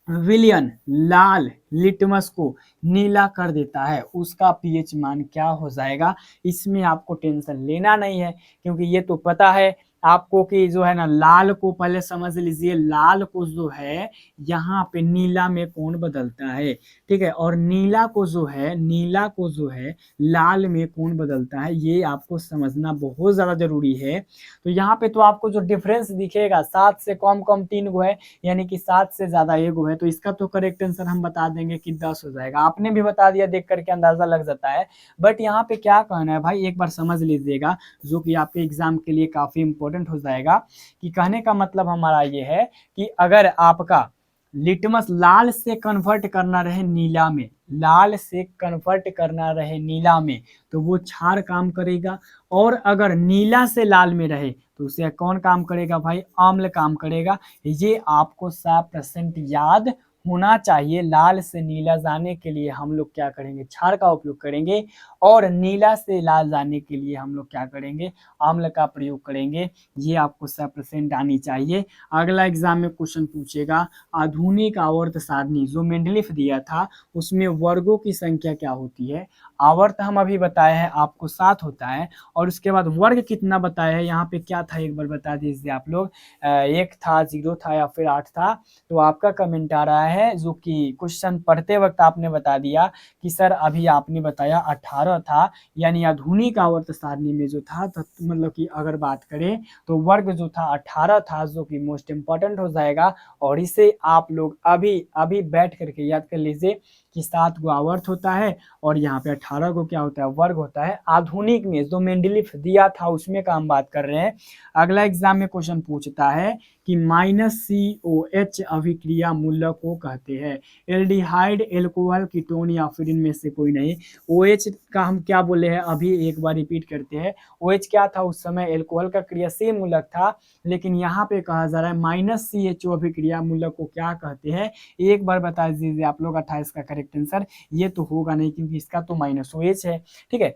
Speaker 1: विलियन लाल लिटमस को नीला कर देता है, उसका पीएच मान क्या हो जाएगा। इसमें आपको टेंशन लेना नहीं है, क्योंकि ये तो पता है आपको कि जो है ना, लाल को पहले समझ लीजिए, लाल को जो है यहाँ पे नीला में कौन बदलता है, ठीक है। और नीला को जो है, नीला को जो है लाल में कौन बदलता है, ये आपको समझना बहुत ज्यादा जरूरी है। तो यहाँ पे तो आपको जो डिफरेंस दिखेगा, 7 से कम कम 3 गो है, यानी कि 7 से ज्यादा 1 गो है। तो इसका तो करेक्ट आंसर हम बता देंगे कि 10 हो जाएगा। आपने भी बता दिया, देख करके अंदाजा लग जाता है। बट यहाँ पे क्या कहना है भाई, एक बार समझ लीजिएगा, जो कि आपके एग्जाम के लिए काफी इंपॉर्टेंट हो जाएगा। कि कहने का मतलब हमारा ये है कि अगर आपका लिटमस लाल से कन्वर्ट करना रहे नीला में, लाल से कन्वर्ट करना रहे नीला में, तो वो क्षार काम करेगा। और अगर नीला से लाल में रहे तो उसे कौन काम करेगा भाई, अम्ल काम करेगा। ये आपको 100% याद होना चाहिए। लाल से नीला जाने के लिए हम लोग क्या करेंगे, क्षार का उपयोग करेंगे। और नीला से लाल जाने के लिए हम लोग क्या करेंगे, अम्ल का प्रयोग करेंगे। ये आपको 100% आनी चाहिए। अगला एग्जाम में क्वेश्चन पूछेगा, आधुनिक आवर्त सारणी जो मेंडलीफ दिया था, उसमें वर्गों की संख्या क्या होती है। आवर्त हम अभी बताए हैं आपको 7 होता है, और उसके बाद वर्ग कितना बताया है। यहाँ पे क्या था एक बार बता दीजिए आप लोग, 1 था, 0 था या फिर 8 था। तो आपका कमेंट आ रहा है, जो कि क्वेश्चन पढ़ते वक्त आपने बता दिया कि सर अभी आपने बताया 18 था, यानी आधुनिक आवर्त सारणी में जो था, तो मतलब कि अगर बात करें तो वर्ग जो था 18 था, जो कि मोस्ट इंपॉर्टेंट हो जाएगा। और इसे आप लोग अभी अभी बैठ करके याद कर लीजिए कि 7 गो आवर्त होता है और यहाँ पे 18 को क्या होता है, वर्ग होता है। आधुनिक में जो मेंडलीफ दिया था उसमें का हम बात कर रहे हैं। अगला एग्जाम में क्वेश्चन पूछता है कि -COH अभिक्रिया मूल्य को कहते हैं। एल्डिहाइड, एल्कोहल, कीटोन या फिर इनमें से कोई नहीं। OH का हम क्या बोले हैं, अभी एक बार रिपीट करते हैं। OH क्या था उस समय, एल्कोहल का क्रियाशील मूलक था। लेकिन यहाँ पे कहा जा रहा है -CHO अभिक्रिया मूल्य को क्या कहते हैं। एक बार बता दीजिए आप लोग 28 का करेक्ट आंसर। ये तो होगा नहीं, क्योंकि इसका तो -OH है, ठीक है।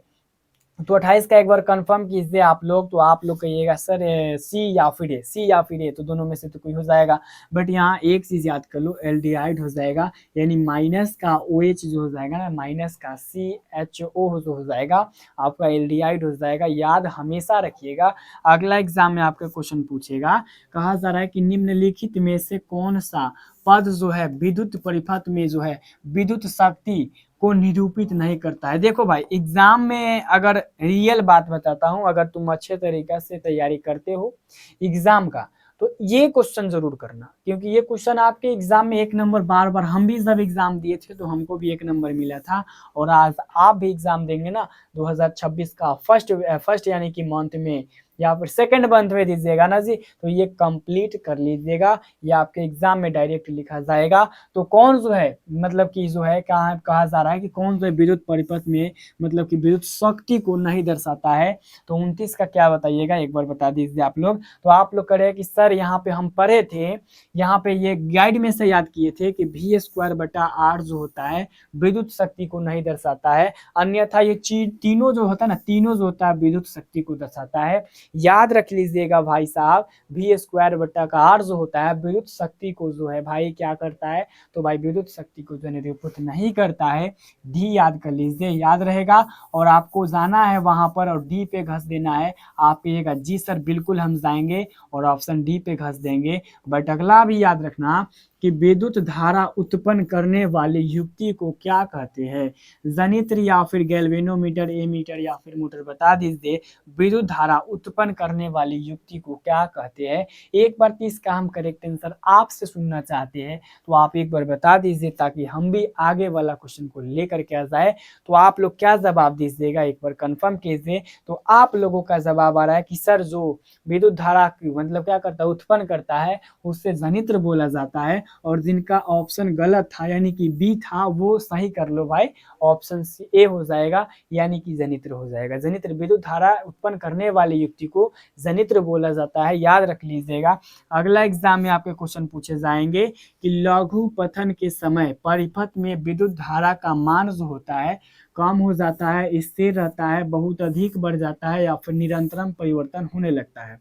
Speaker 1: तो 28 का एक बार कंफर्म कीजिए आप लोग। तो आप लोग कहिएगा सर सी या फिर ए, सी या फिर ए, तो दोनों में से तो कोई हो जाएगा। बट यहाँ एक चीज याद कर लो, एल्डिहाइड हो जाएगा, यानी माइनस का OH जो हो जाएगा ना, माइनस का CHO जो हो जाएगा, आपका एल्डिहाइड हो जाएगा। याद हमेशा रखिएगा। अगला एग्जाम में आपका क्वेश्चन पूछेगा, कहा जा रहा है कि निम्नलिखित में से कौन सा पद जो है विद्युत परिपथ में जो है विद्युत शक्ति को निरूपित नहीं करता है। देखो भाई, एग्जाम में अगर रियल बात बताता हूं, अगर तुम अच्छे तरीके से तैयारी करते हो एग्जाम का, तो ये क्वेश्चन जरूर करना, क्योंकि ये क्वेश्चन आपके एग्जाम में 1 नंबर बार बार, हम भी जब एग्जाम दिए थे तो हमको भी 1 नंबर मिला था। और आज आप भी एग्जाम देंगे ना 2026 का फर्स्ट यानी कि मंथ में या फिर सेकंड मंथ में दीजिएगा ना जी, तो ये कंप्लीट कर लीजिएगा, ये आपके एग्जाम में डायरेक्ट लिखा जाएगा। तो कौन जो है मतलब कि जो है कहा जा रहा है कि कौन जो है विद्युत परिपथ में मतलब कि विद्युत शक्ति को नहीं दर्शाता है, तो 29 का क्या बताइएगा, एक बार बता दीजिए आप लोग। तो आप लोग कह रहे हैं कि सर यहाँ पे हम पढ़े थे, यहाँ पे ये गाइड में से याद किए थे कि V²/R जो होता है विद्युत शक्ति को नहीं दर्शाता है, अन्यथा ये चीज तीनों जो होता है ना, तीनों जो होता है विद्युत शक्ति को दर्शाता है। याद रख लीजिएगा भाई साहब, V²/R जो होता है विद्युत शक्ति को जो है भाई क्या करता है, तो भाई विद्युत शक्ति को जो निरूपित नहीं करता है। डी याद कर लीजिए, याद रहेगा। और आपको जाना है वहां पर और डी पे घस देना है। आप कहिएगा जी सर बिल्कुल हम जाएंगे और ऑप्शन डी पे घस देंगे। बट अगला भी याद रखना कि विद्युत धारा उत्पन्न करने वाली युक्ति को क्या कहते हैं, जनित्र या फिर गैल्वेनोमीटर, एमीटर या फिर मोटर, बता दीजिए विद्युत धारा उत्पन्न करने वाली युक्ति को क्या कहते हैं। एक बार 30 का हम करेक्ट आंसर आपसे सुनना चाहते हैं, तो आप एक बार बता दीजिए ताकि हम भी आगे वाला क्वेश्चन को लेकर के आ जाए। तो आप लोग क्या जवाब दीजिएगा एक बार कंफर्म कीजिए। तो आप लोगों का जवाब आ रहा है कि सर जो विद्युत धारा की मतलब क्या करता है, उत्पन्न करता है, उससे जनित्र बोला जाता है। और जिनका ऑप्शन गलत था यानी कि बी था वो सही कर लो भाई, ऑप्शन सी ए हो जाएगा यानी कि जनित्र हो जाएगा। जनित्र विद्युत धारा उत्पन्न करने वाली युक्ति को जनित्र बोला जाता है, याद रख लीजिएगा। अगला एग्जाम में आपके क्वेश्चन पूछे जाएंगे कि लघु पथन के समय परिपथ में विद्युत धारा का मान जो होता है कम हो जाता है, स्थिर रहता है, बहुत अधिक बढ़ जाता है या फिर निरंतर परिवर्तन होने लगता है।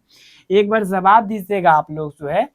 Speaker 1: एक बार जवाब दीजिएगा आप लोग जो है,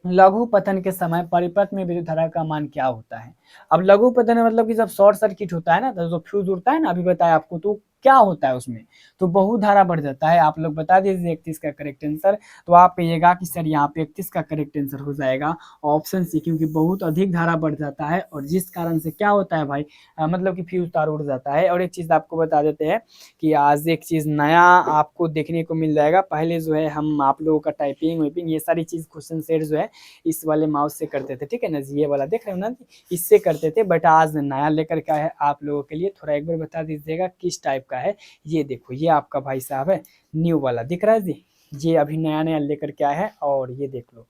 Speaker 1: लघु पतन के समय परिपथ में विद्युत धारा का मान क्या होता है। अब लघु पतन मतलब कि जब शॉर्ट सर्किट होता है ना, तो जो फ्यूज उड़ता है ना, अभी बताया आपको, तो क्या होता है उसमें, तो बहुत धारा बढ़ जाता है। आप लोग बता दीजिए 31 का करेक्ट आंसर। तो आप कहिएगा कि सर यहाँ पे 31 का करेक्ट आंसर हो जाएगा ऑप्शन सी, क्योंकि बहुत अधिक धारा बढ़ जाता है और जिस कारण से क्या होता है भाई, मतलब कि फ्यूज तार उड़ जाता है। और एक चीज आपको बता देते हैं कि आज एक चीज नया आपको देखने को मिल जाएगा। पहले जो है हम आप लोगों का टाइपिंग वाइपिंग ये सारी चीज क्वेश्चन सेट जो है इस वाले माउस से करते थे, ठीक है ना जी, ये वाला देख रहे हो ना, इससे करते थे। बट आज नया लेकर के है आप लोगों के लिए, थोड़ा एक बार बता दीजिएगा किस टाइप का है। ये देखो ये आपका भाई साहब है न्यू वाला, दिख रहा है जी, ये अभी नया नया लेकर के आया है। और ये देख लो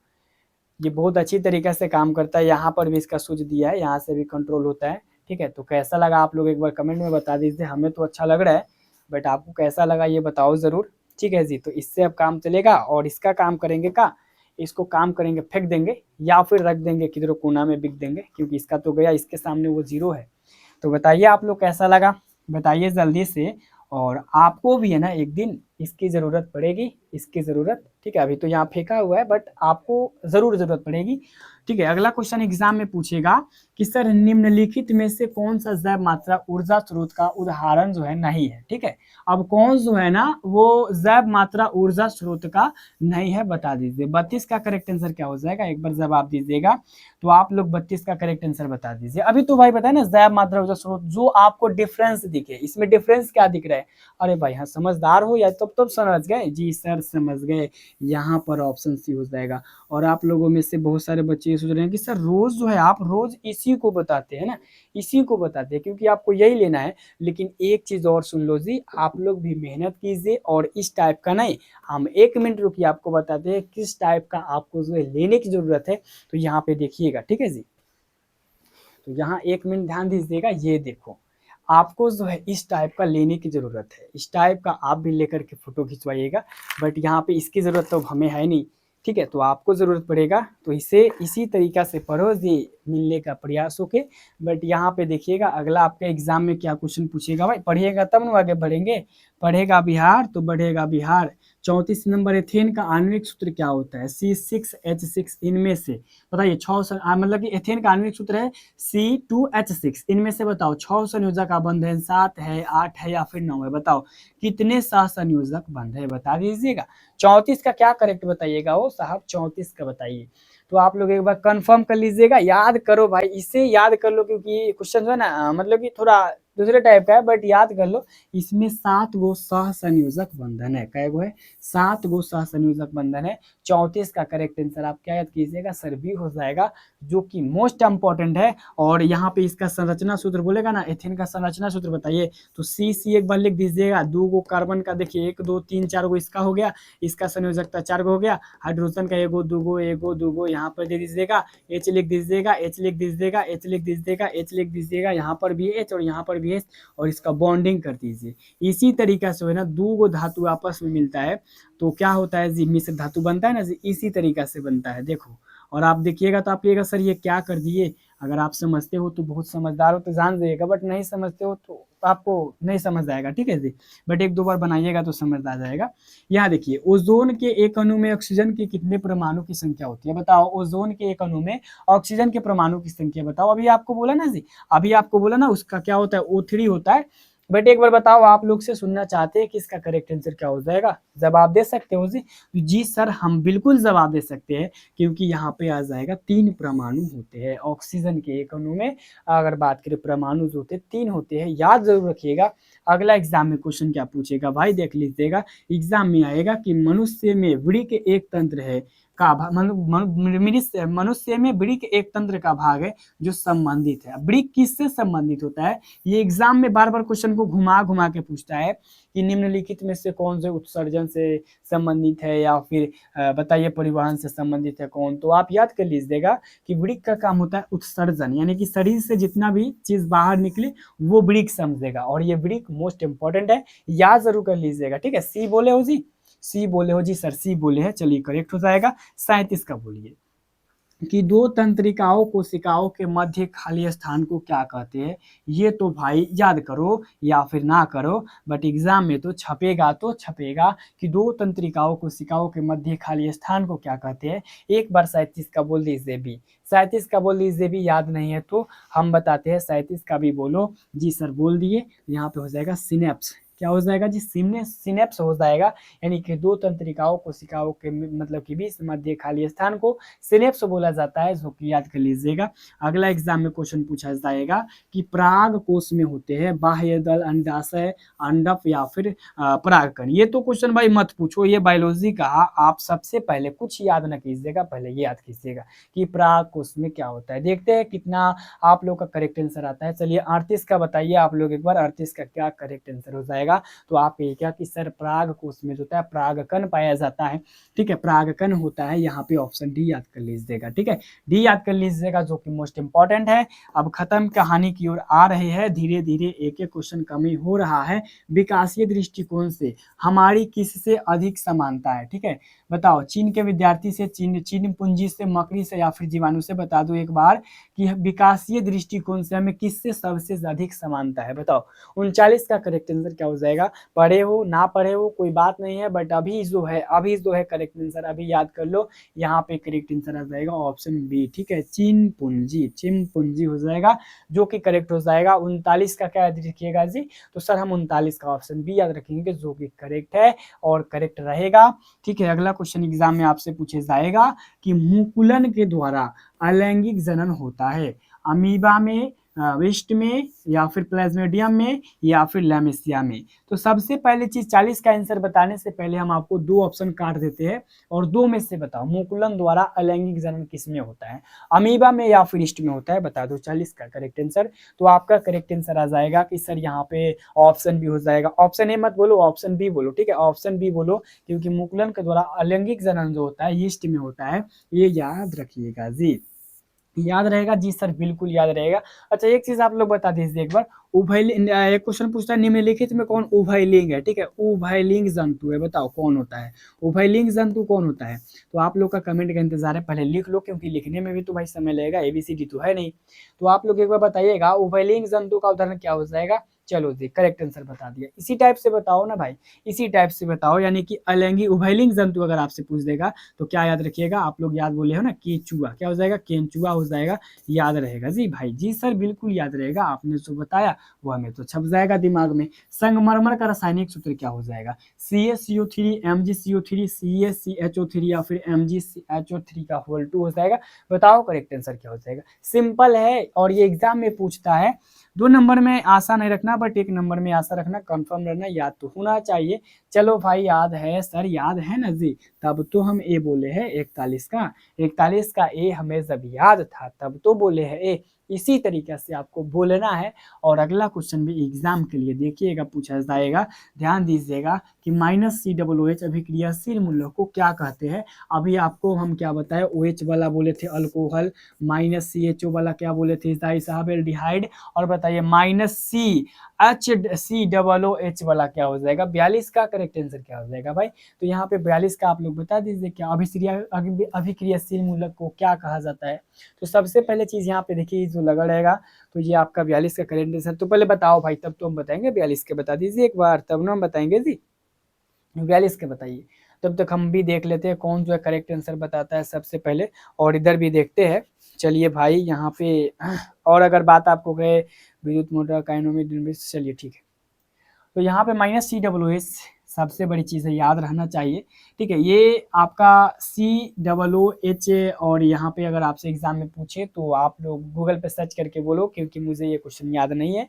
Speaker 1: ये बहुत अच्छी तरीके से काम करता है, यहाँ पर भी इसका स्विच दिया है, यहाँ से भी कंट्रोल होता है, ठीक है। तो कैसा लगा आप लोग एक बार कमेंट में बता दीजिए, हमें तो अच्छा लग रहा है बट आपको कैसा लगा ये बताओ जरूर, ठीक है जी। तो इससे अब काम चलेगा और इसका काम करेंगे का, इसको काम करेंगे फेंक देंगे या फिर रख देंगे किधर कोना में बिक देंगे, क्योंकि इसका तो गया, इसके सामने वो जीरो है। तो बताइए आप लोग कैसा लगा, बताइए जल्दी से। और आपको भी है ना एक दिन इसकी ज़रूरत पड़ेगी, इसकी ज़रूरत, ठीक है। अभी तो यहाँ फेंका हुआ है बट आपको ज़रूर ज़रूरत पड़ेगी, ठीक है। अगला क्वेश्चन एग्जाम में पूछेगा कि सर निम्नलिखित में से कौन सा जैव मात्रा ऊर्जा स्रोत का उदाहरण जो है नहीं है, ठीक है। अब कौन जो है ना वो जैव मात्रा ऊर्जा स्रोत का नहीं है, बता दीजिए। 32 का करेक्ट आंसर क्या हो जाएगा, एक बार जवाब दीजिएगा। तो आप लोग 32 का करेक्ट आंसर बता दीजिए। अभी तो भाई बताए ना जैव मात्रा ऊर्जा स्रोत, जो आपको डिफरेंस दिखे, इसमें डिफरेंस क्या दिख रहा है, अरे भाई हाँ समझदार हो या तब समझ गए जी सर, समझ गए। यहाँ पर ऑप्शन सी हो जाएगा। और आप लोगों में से बहुत सारे बच्चे ये सोच रहे हैं कि सर रोज जो है आप रोज इसी को बताते हैं ना, इसी को बताते हैं क्योंकि आपको यही लेना है। लेकिन एक चीज और सुन लो जी, आप लोग भी मेहनत कीजिए और इस टाइप का नहीं, हम 1 मिनट रुकिए आपको बताते हैं किस टाइप का आपको जो है लेने की जरूरत है। तो यहाँ पे देखिएगा, ठीक है जी। तो यहाँ 1 मिनट ध्यान दीजिएगा, ये देखो आपको जो है इस टाइप का लेने की ज़रूरत है, इस टाइप का आप भी लेकर के फ़ोटो खिंचवाइएगा। बट यहाँ पे इसकी ज़रूरत तो हमें है नहीं, ठीक है। तो आपको ज़रूरत पड़ेगा, तो इसे इसी तरीक़ा से पढ़ो जी, मिलने का प्रयास हो के। बट यहाँ पे देखिएगा अगला आपके एग्ज़ाम में क्या क्वेश्चन पूछेगा भाई, पढ़िएगा तब ना आगे बढ़ेंगे। पढ़ेगा बिहार तो बढ़ेगा बिहार। 34 नंबर, एथेन का आणविक सूत्र क्या होता है, C6H6। इनमें से बताइए 6 मतलब कि एथेन का आणविक सूत्र है C2H6। इनमें से बताओ 6 संयोजक बंध है, 7 है, 8 है या फिर 9 है, बताओ कितने सहसंयोजक बंध है, बता दीजिएगा। 34 का क्या करेक्ट बताइएगा वो साहब, 34 का बताइए। तो आप लोग एक बार कंफर्म कर लीजिएगा, याद करो भाई, इसे याद कर लो क्योंकि क्वेश्चन जो है ना मतलब कि थोड़ा दूसरे टाइप का है, बट याद कर लो इसमें 7 गो सहसंयोजक बंधन है। कै गो है? 7 गो सहसंयोजक बंधन है। 34 का करेक्ट आंसर आप क्या याद कीजिएगा? सर बी हो जाएगा, जो कि मोस्ट इंपॉर्टेंट है। और यहाँ पे इसका संरचना सूत्र बोलेगा ना, एथेन का संरचना सूत्र बताइए, तो सी एक बार लिख दीजिएगा। 2 गो कार्बन का देखिए 1 2 3 4 गो इसका हो गया, इसका संयोजकता 4 गो हो गया। हाइड्रोजन का 1 गो 2 गो 1 गो 2 गो यहाँ पर दे दीजिएगा, H लिख दीजिएगा, H लिख दीजिएगा, H लिख दीजिएगा, H लिख दीजिएगा, यहाँ पर भी H और यहाँ पर भी H, और इसका बॉन्डिंग कर दीजिए। इसी तरीका से है ना 2 गो धातु आपस में मिलता है तो क्या होता है जी? मिश्र धातु बनता है ना जी, इसी तरीका से बनता है। देखो, और आप देखिएगा तो आप कहिएगा सर ये क्या कर दिए। अगर आप समझते हो तो बहुत समझदार हो तो जान जाइएगा, बट नहीं समझते हो तो आपको नहीं समझ आएगा, ठीक है जी। बट 1 2 बार बनाइएगा तो समझ आ जाएगा। यहाँ देखिए, ओजोन के एक अणु में ऑक्सीजन के कितने परमाणु की संख्या होती है? बताओ, ओजोन के एक अणु में ऑक्सीजन के परमाणु की संख्या बताओ। अभी आपको बोला ना जी, अभी आपको बोला ना उसका क्या होता है? O3 होता है। बट एक बार बताओ, आप लोग से सुनना चाहते हैं कि इसका करेक्ट आंसर क्या हो जाएगा? जवाब दे सकते हो जी? जी सर, हम बिल्कुल जवाब दे सकते हैं, क्योंकि यहाँ पे आ जाएगा 3 परमाणु होते हैं ऑक्सीजन के एक अणु में। अगर बात करें परमाणु जो होते हैं 3 होते हैं, याद जरूर रखिएगा। अगला एग्जाम में क्वेश्चन क्या पूछेगा भाई, देख लीजिएगा। एग्जाम में आएगा कि मनुष्य में वृक्क एक तंत्र है का मनुष्य में वृक्क एक तंत्र का भाग है जो संबंधित है। वृक्क किससे संबंधित होता है? ये एग्जाम में बार बार क्वेश्चन को घुमा घुमा के पूछता है कि निम्नलिखित में से कौन से उत्सर्जन से संबंधित है, या फिर बताइए परिवहन से संबंधित है कौन। तो आप याद कर लीजिएगा कि वृक्क का काम होता है उत्सर्जन, यानी कि शरीर से जितना भी चीज बाहर निकले वो वृक्क समझेगा, और ये वृक्क मोस्ट इंपॉर्टेंट है, याद जरूर कर लीजिएगा, ठीक है। सी बोले हो जी? सी बोले हो जी सर? सी बोले हैं, चलिए करेक्ट हो जाएगा। 37 का बोलिए कि 2 तंत्रिकाओं कोशिकाओं के मध्य खाली स्थान को क्या कहते हैं? ये तो भाई याद करो या फिर ना करो, बट एग्जाम में तो छपेगा कि 2 तंत्रिकाओं कोशिकाओं के मध्य खाली स्थान को क्या कहते हैं। एक बार 37 का बोल दीजिए भी, 37 का बोल दीजिए भी। याद नहीं है तो हम बताते हैं, 37 का भी बोलो। जी सर बोल दिए। यहाँ पे हो जाएगा सिनेप्स। क्या हो जाएगा जी? सिनेप्स हो जाएगा, यानी कि 2 तंत्रिकाओं कोशिकाओं के मतलब कि बीच मध्य खाली स्थान को सिनेप्स बोला जाता है, जो कि याद कर लीजिएगा। अगला एग्जाम में क्वेश्चन पूछा जाएगा कि पराग कोश में होते हैं बाह्य दल, अंडाशय, अंडप या फिर परागकण। ये तो क्वेश्चन भाई मत पूछो, ये बायोलॉजी का। आप सबसे पहले कुछ याद न कीजिएगा, पहले ये याद कीजिएगा कि पराग कोश में क्या होता है। देखते हैं कितना आप लोग का करेक्ट आंसर आता है। चलिए 38 का बताइए आप लोग एक बार, 38 का क्या करेक्ट आंसर हो जाएगा। तो आप ये क्या कि सर पराग कोश में जो होता है परागकण पाया जाता है, ठीक है, परागकण होता है। यहाँ पे ऑप्शन डी याद कर लीजिएगा, ठीक है, डी याद कर लीजिएगा, जो कि मोस्ट इंपॉर्टेंट है। अब खत्म कहानी की ओर आ रहे हैं, धीरे धीरे एक एक क्वेश्चन कमी हो रहा है। विकासीय दृष्टिकोण से हमारी किससे अधिक समानता है? ठीक है, बताओ। चीन के विद्यार्थी से, चीन पूंजी से, मकड़ी से या फिर जीवाणु से? बता दो एक बार कि विकासीय दृष्टिकोण से हमें किससे सबसे अधिक समानता है? बताओ। 39 का करेक्ट आंसर क्या हो जाएगा? पढ़े हो ना पढ़े हो कोई बात नहीं है, बट अभी जो है करेक्ट आंसर अभी याद कर लो। यहाँ पे करेक्ट आंसर आ जाएगा ऑप्शन बी, ठीक है, चीन पूंजी हो जाएगा, जो कि करेक्ट हो जाएगा। 39 का क्या याद रखिएगा जी? तो सर हम 39 का ऑप्शन बी याद रखेंगे, जो कि करेक्ट है और करेक्ट रहेगा, ठीक है। अगला क्वेश्चन एग्जाम में आपसे पूछे जाएगा कि मुकुलन के द्वारा अलैंगिक जनन होता है अमीबा में, वेस्ट में, या फिर प्लाज्मोडियम में, या फिर लैमेसिया में? तो सबसे पहले चीज 40 का आंसर बताने से पहले हम आपको 2 ऑप्शन काट देते हैं, और 2 में से बताओ मुकुलन द्वारा अलैंगिक जनन किस में होता है, अमीबा में या फिर ईस्ट में होता है? बता दो 40 का करेक्ट आंसर। तो आपका करेक्ट आंसर आ जाएगा कि सर यहाँ पे ऑप्शन बी हो जाएगा। ऑप्शन ए मत बोलो, ऑप्शन बी बोलो, ठीक है, ऑप्शन बी बोलो, क्योंकि मुकुलन के द्वारा अलैंगिक जनन जो होता है ईस्ट में होता है, ये याद रखिएगा जी। याद रहेगा जी सर? बिल्कुल याद रहेगा। अच्छा एक चीज आप लोग बता दीजिए एक बार, उभयलिंग, एक क्वेश्चन पूछता है निम्नलिखित में कौन उभयलिंग है? ठीक है, उभयलिंग जंतु है, बताओ कौन होता है उभयलिंग जंतु? कौन होता है? तो आप लोग का कमेंट का इंतजार है, पहले लिख लो, क्योंकि लिखने में भी तो भाई समय लगेगा, एबीसीडी तो है नहीं। तो आप लोग एक बार बताइएगा उभयलिंग जंतु का उदाहरण क्या हो जाएगा? चलो जी करेक्ट आंसर बता दिया। इसी टाइप से बताओ ना भाई, इसी टाइप से बताओ, यानी कि अलैंगिक उभयलिंग जंतु अगर आपसे पूछ देगा तो क्या याद रखिएगा? आप लोग याद बोले हो ना, केंचुआ। क्या हो जाएगा? केंचुआ हो जाएगा, याद रहेगा जी भाई। जी सर बिल्कुल याद रहेगा, आपने जो बताया वो हमें तो छप जाएगा दिमाग में। संगमरमर का रासायनिक सूत्र क्या हो जाएगा, CaCO3 MgCO3 CaCHO3 या फिर MgCHO3 का होल 2 हो जाएगा। बताओ करेक्ट आंसर क्या हो जाएगा। सिंपल है और ये एग्जाम में पूछता है। 2 नंबर में आशा नहीं रखना, बट 1 नंबर में आशा रखना, कंफर्म रहना, याद तो होना चाहिए। चलो भाई याद है सर, याद है ना जी, तब तो हम ए बोले हैं 41 का ए हमें जब याद था तब तो बोले हैं ए। इसी तरीके से आपको बोलना है। और अगला क्वेश्चन भी एग्जाम के लिए देखिएगा पूछा जाएगा, ध्यान दीजिएगा कि -COOH अभिक्रियाशील मूल्यों को क्या कहते हैं। अभी आपको हम क्या बताए, OH वाला बोले थे अल्कोहल, -CHO वाला क्या बोले थे साहब एल्डिहाइड, और बताइए -CHOOH वाला क्या हो जाएगा। 42 का करेक्ट आंसर क्या हो जाएगा भाई। तो यहाँ पे 42 का आप लोग बता दीजिए क्या अभिक्रियाशील मूलक को क्या कहा जाता है। तो सबसे पहले चीज यहाँ पे देखिए जो लगा रहेगा, तो ये आपका 42 का करेक्ट आंसर। तो पहले बताओ भाई, तब तो हम बताएंगे 42 के, बता दीजिए एक बार तब ना हम बताएंगे जी। 42 के बताइए, तब तक हम भी देख लेते हैं कौन जो है करेक्ट आंसर बताता है सबसे पहले, और इधर भी देखते हैं। चलिए भाई यहाँ पे और अगर बात आपको कहे विद्युत मोटर काइनेमेटिक, चलिए ठीक है। तो यहाँ पे -COOH सबसे बड़ी चीज़ है, याद रहना चाहिए। ठीक है, ये आपका COOH, और यहाँ पे अगर आपसे एग्जाम में पूछे तो आप लोग गूगल पे सर्च करके बोलो, क्योंकि मुझे ये क्वेश्चन याद नहीं है।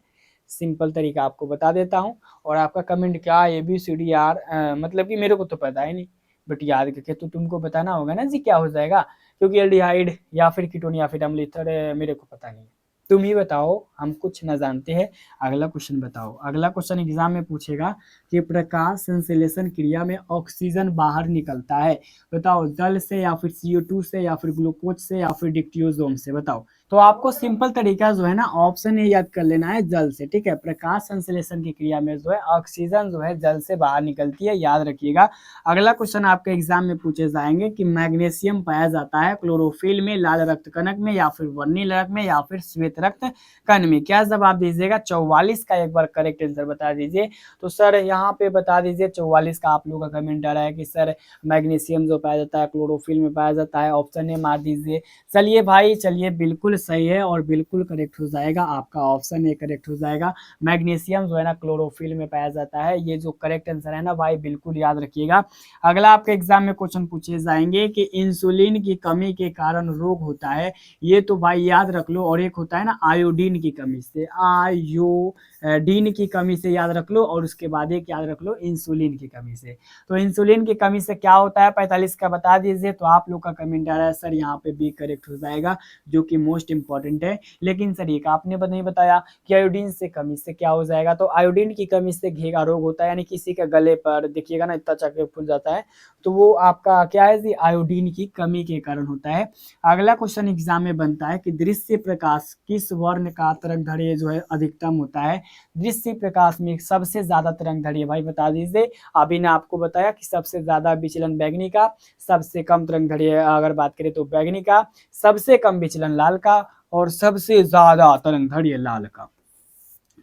Speaker 1: सिंपल तरीका आपको बता देता हूँ। और आपका कमेंट क्या ABCDR, मतलब कि मेरे को तो पता ही नहीं, बट याद करके तो तुमको बताना होगा ना जी क्या हो जाएगा, क्योंकि एल्डिहाइड या फिर कीटोन या फिर अम्ल ईथर मेरे को पता नहीं है। तुम ही बताओ, हम कुछ न जानते हैं। अगला क्वेश्चन बताओ। अगला क्वेश्चन एग्जाम में पूछेगा कि प्रकाश संश्लेषण क्रिया में ऑक्सीजन बाहर निकलता है, बताओ जल से या फिर CO2 से या फिर ग्लूकोज से या फिर डिक्टियोजोम से, बताओ। तो आपको सिंपल तरीका जो है ना, ऑप्शन ए याद कर लेना है, जल से। ठीक है, प्रकाश संश्लेषण की क्रिया में जो है ऑक्सीजन जो है जल से बाहर निकलती है, याद रखिएगा। अगला क्वेश्चन आपके एग्जाम में पूछे जाएंगे कि मैग्नीशियम पाया जाता है क्लोरोफिल में, लाल रक्त कणक में, या फिर वर्णी रक्त में, या फिर श्वेत रक्त कण में। क्या जवाब दीजिएगा। 44 का एक बार करेक्ट आंसर बता दीजिए। तो सर यहाँ पे बता दीजिए 44 का। आप लोग का कमेंट आ रहा है कि सर मैग्नीशियम जो पाया जाता है क्लोरोफिल में पाया जाता है, ऑप्शन ए मार दीजिए। चलिए भाई, चलिए बिल्कुल सही है और बिल्कुल करेक्ट हो जाएगा, आपका ऑप्शन ए करेक्ट हो जाएगा। मैग्नीशियम जो है ना क्लोरोफिल में पाया जाता है, ये जो करेक्ट आंसर है ना भाई, बिल्कुल याद रखिएगा। अगला आपके एग्जाम में क्वेश्चन पूछे जाएंगे कि इंसुलिन की कमी के कारण रोग होता है, ये तो भाई याद रख लो। और एक होता है ना आयोडीन की कमी से, आयोडीन की कमी से याद रख लो, और उसके बाद एक याद रख लो इंसुलिन की कमी से। तो इंसुलिन की कमी से क्या होता है, 45 का बता दीजिए। तो आप लोग का कमेंट आ रहा है सर यहाँ पे बी करेक्ट हो जाएगा, जो कि मोस्ट इंपॉर्टेंट है। लेकिन सर एक आपने नहीं बताया कि आयोडीन से कमी से क्या हो जाएगा। तो आयोडीन की कमी से घेगा रोग होता है, यानी किसी के गले पर देखिएगा ना इतना चक्कर फूल जाता है, तो वो आपका क्या है जी, आयोडीन की कमी के कारण होता है। अगला क्वेश्चन एग्जाम में बनता है कि दृश्य प्रकाश किस वर्ण का तरंगदैर्घ्य जो है अधिकतम होता है। दृश्य प्रकाश में सबसे ज्यादा तरंगदैर्घ्य भाई बता दीजिए। अभी ने आपको बताया कि सबसे ज्यादा विचलन बैगनी का, सबसे कम तरंगदैर्घ्य अगर बात करें तो बैगनी का, सबसे कम विचलन लाल का, और सबसे ज्यादा तरंगदैर्घ्य लाल का।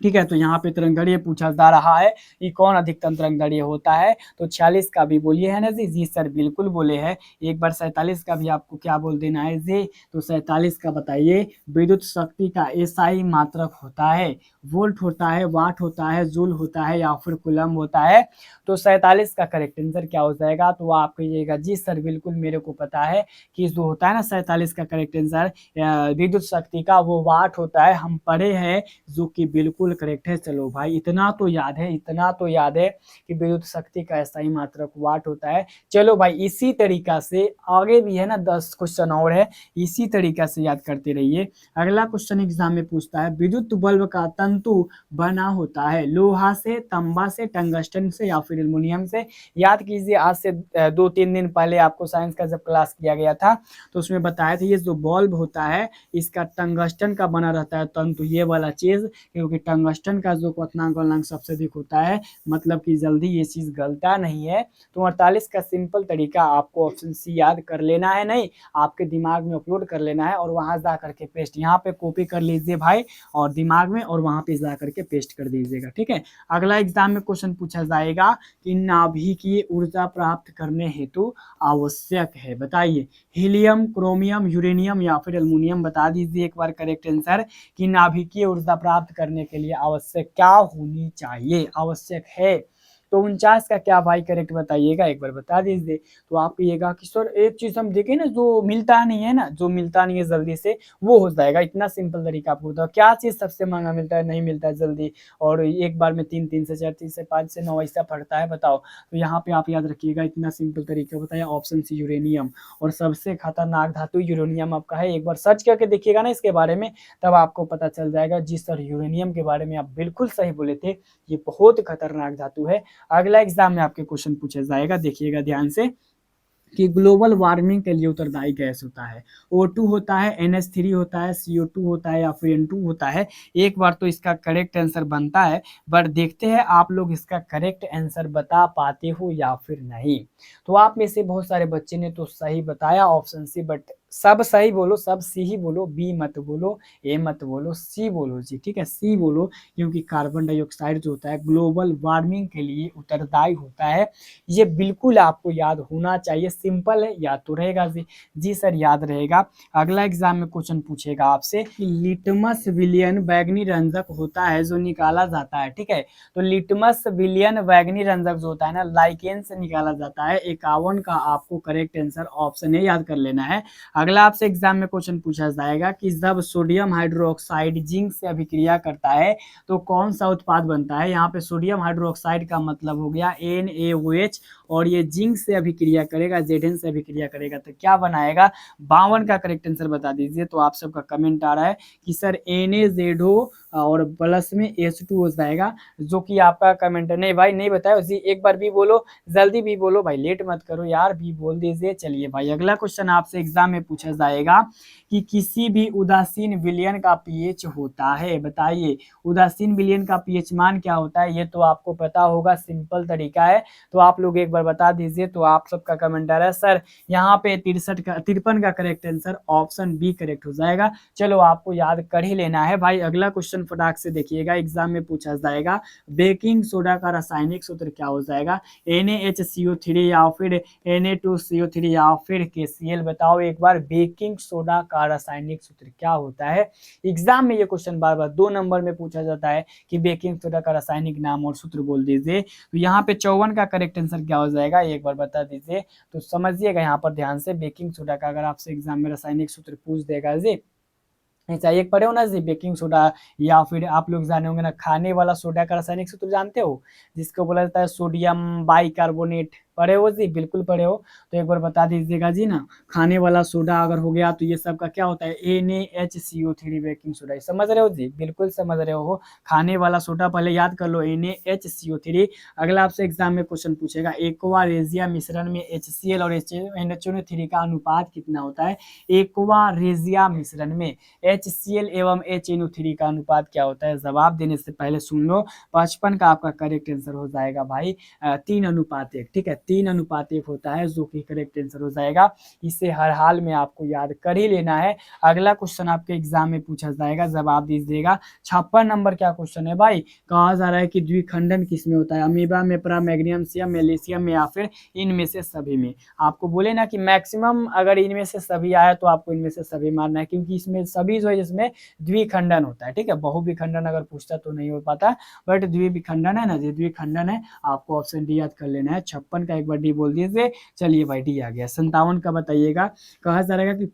Speaker 1: ठीक है, तो यहाँ पे तरंगदैर्घ्य पूछा जा रहा है कि कौन अधिकतम तरंगदैर्घ्य होता है। तो 46 का भी बोलिए है ना जी। जी सर बिल्कुल बोले हैं। एक बार 47 का भी आपको क्या बोल देना है जी। तो 47 का बताइए। विद्युत शक्ति का एसआई मात्रक होता है, वोल्ट होता है, वाट होता है, जूल होता है, या फिर कूलम होता है। तो 47 का करेक्ट आंसर क्या हो जाएगा। तो आप कहिएगा जी सर बिल्कुल मेरे को पता है कि जो होता है ना 47 का करेक्ट आंसर विद्युत शक्ति का वो वाट होता है, हम पढ़े हैं, जो कि बिल्कुल करेक्ट है। चलो भाई इतना तो याद है, इतना तो याद है कि विद्युत शक्ति का एसआई मात्रक वाट होता है। चलो भाई इसी तरीका से आगे भी है ना 10 क्वेश्चन और है, इसी तरीका से याद करते रहिए। अगला क्वेश्चन एग्जाम में पूछता है विद्युत बल्ब का तंतु बना होता है लोहा से, तांबा से, टंगस्टन से, या फिर एल्युमिनियम से। याद कीजिए आज से 2-3 दिन पहले आपको साइंस का जब क्लास किया गया था तो उसमें बताया था ये जो बल्ब होता है इसका टंगस्टन का बना रहता है तंतु, ये वाला चीज, क्योंकि टंगस्टन का जो क्वथनांक गलनांक सबसे अधिक होता है, मतलब कि जल्दी ये चीज गलता नहीं है। तो 48 का सिंपल तरीका आपको ऑप्शन सी याद कर लेना है, नहीं आपके दिमाग में अपलोड कर लेना है और वहां जा करके पेस्ट, यहाँ पे कॉपी कर लीजिए भाई और दिमाग में, और वहां पे जा करके पेस्ट कर दीजिएगा। ठीक है, अगला एग्जाम में क्वेश्चन पूछा जाएगा कि नाभिकीय ऊर्जा प्राप्त करने हेतु आवश्यक है, बताइए हीलियम, क्रोमियम, यूरेनियम, या फिर एल्युमिनियम। बता दीजिए एक बार करेक्ट आंसर कि नाभिकीय ऊर्जा प्राप्त करने के लिए आवश्यक क्या होनी चाहिए, आवश्यक है। तो 49 का क्या भाई करेक्ट बताइएगा, एक बार बता दीजिए। तो आप कहिएगा कि सर एक चीज हम देखें ना, जो मिलता नहीं है ना, जो मिलता नहीं है जल्दी से, वो हो जाएगा। इतना सिंपल तरीका आपको बताओ, क्या चीज सबसे महंगा मिलता है, नहीं मिलता है जल्दी, और एक बार में 3 से 4, 3 से 5 से 9 ऐसा पड़ता है, बताओ। तो यहाँ पे आप याद रखिएगा, इतना सिंपल तरीका बताया, ऑप्शन सी यूरेनियम। और सबसे खतरनाक धातु यूरेनियम आपका है, एक बार सर्च करके देखिएगा ना इसके बारे में, तब आपको पता चल जाएगा। जी सर, यूरेनियम के बारे में आप बिल्कुल सही बोले थे, ये बहुत खतरनाक धातु है। अगला एग्जाम में आपके क्वेश्चन पूछा जाएगा, देखिएगा ध्यान से, कि ग्लोबल वार्मिंग के लिए उत्तरदायी गैस होता है। O2 होता है, NH3 होता है, CO2 होता है, या फिर N2 होता है। एक बार तो इसका करेक्ट आंसर बनता है, बट देखते हैं आप लोग इसका करेक्ट आंसर बता पाते हो या फिर नहीं। तो आप में से बहुत सारे बच्चे ने तो सही बताया ऑप्शन सी, बट सब सही बोलो, सब सी ही बोलो, बी मत बोलो, ए मत बोलो, सी बोलो जी, ठीक है, सी बोलो, क्योंकि कार्बन डाइऑक्साइड जो होता है ग्लोबल वार्मिंग के लिए उत्तरदायी होता है। ये बिल्कुल आपको याद होना चाहिए, सिंपल है, याद तो रहेगा जी। जी सर, याद रहेगा। अगला एग्जाम में क्वेश्चन पूछेगा आपसे कि लिटमस विलियन बैगनी रंजक होता है जो निकाला जाता है, ठीक है। तो लिटमस विलियन बैगनी रंजक जो होता है ना, लाइकेन से निकाला जाता है। 51 का आपको करेक्ट आंसर ऑप्शन ए याद कर लेना है। अगला आपसे एग्जाम में क्वेश्चन पूछा जाएगा कि जब सोडियम हाइड्रोक्साइड जिंक से अभिक्रिया करता है तो कौन सा उत्पाद बनता है। यहाँ पे सोडियम हाइड्रोक्साइड का मतलब हो गया NaOH, और ये जिंक से अभिक्रिया करेगा, Zn से अभिक्रिया करेगा, तो क्या बनाएगा। 52 का करेक्ट आंसर बता दीजिए। तो आप सबका कमेंट आ रहा है कि सर NaZO और प्लस में H2 हो जाएगा, जो कि आपका कमेंट है। नहीं भाई, नहीं बताया जी, एक बार भी बोलो, जल्दी भी बोलो भाई, लेट मत करो यार, भी बोल दीजिए। चलिए भाई, अगला क्वेश्चन आपसे एग्जाम में पूछा जाएगा कि किसी भी उदासीन विलयन का पीएच होता है, बताइए उदासीन विलयन का पीएच मान क्या होता है। ये तो आपको पता होगा, सिंपल तरीका है, तो आप लोग एक बार बता दीजिए। तो आप सबका कमेंट आ रहा है सर यहाँ पे 53 का correct answer option B correct हो जाएगा। चलो, आपको याद कर ही लेना है भाई। अगला क्वेश्चन फटाक से देखिएगा, एग्जाम में पूछा जाएगा बेकिंग सोडा का रासायनिक सूत्र क्या हो जाएगा। NaHCO3 या फिर Na2CO3 या फिर KCl, बताओ एक बार, बेकिंग सोडा का रासायनिक सूत्र क्या होता है। एग्जाम में ये क्वेश्चन बार बार 2 नंबर में पूछा जाता है कि बेकिंग सोडा का रासायनिक नाम और सूत्र बोल दीजिए। तो यहाँ पे 54 का करेक्ट आंसर क्या हो जाएगा, एक बार बता दीजिए। तो समझिएगा यहाँ पर ध्यान से, बेकिंग सोडा का अगर आपसे एग्जाम में रासायनिक सूत्र पूछ देगा जी, ऐसा एक पढ़े हो ना जी, बेकिंग सोडा, या फिर आप लोग जाने होंगे ना खाने वाला सोडा का रासायनिक सूत्र जानते हो, जिसको बोला जाता है सोडियम बाइकार्बोनेट, पढ़े हो जी, बिल्कुल पढ़े हो। तो एक बार बता दीजिएगा जी ना, खाने वाला सोडा अगर हो गया तो ये सब का क्या होता है, NaHCO3 बेकिंग सोडा, समझ रहे हो जी, बिल्कुल समझ रहे हो। खाने वाला सोडा पहले याद कर लो, NaHCO3। अगला आपसे एग्जाम में क्वेश्चन पूछेगा एक्वा रेजिया मिश्रण में HCl और NaCO3 का अनुपात कितना होता है। एक्वा रेजिया मिश्रण में HCl एवं HNO3 का अनुपात क्या होता है। जवाब देने से पहले सुन लो, 55 का आपका करेक्ट आंसर हो जाएगा भाई 3:1, ठीक है, 3:1 होता है, जो कि करेक्ट आंसर हो जाएगा। इसे हर हाल में आपको याद कर ही लेना है। अगला क्वेश्चन आपके एग्जाम में पूछा जाएगा, जवाब दीजिएगा। 56 नंबर क्या क्वेश्चन है भाई, कहा जा रहा है कि द्विखंडन किसमें होता है, अमीबा में, मैग्नीशियम, मेलेशियम में, या फिर इनमें से सभी में। आपको बोले ना कि मैक्सिमम अगर इनमें से सभी आया तो आपको इनमें से सभी मानना है, क्योंकि इसमें सभी जो है इसमें द्विखंडन होता है, ठीक है। बहुविखंडन अगर पूछता तो नहीं हो पाता, बट द्विविखंडन है ना जी, द्विखंडन है। आपको ऑप्शन डी याद कर लेना है। 56 का एक बार डी बोल दीजिए। चलिए भाई, डी आ गया। 57 का बताइएगा, कहा जा रहा है कि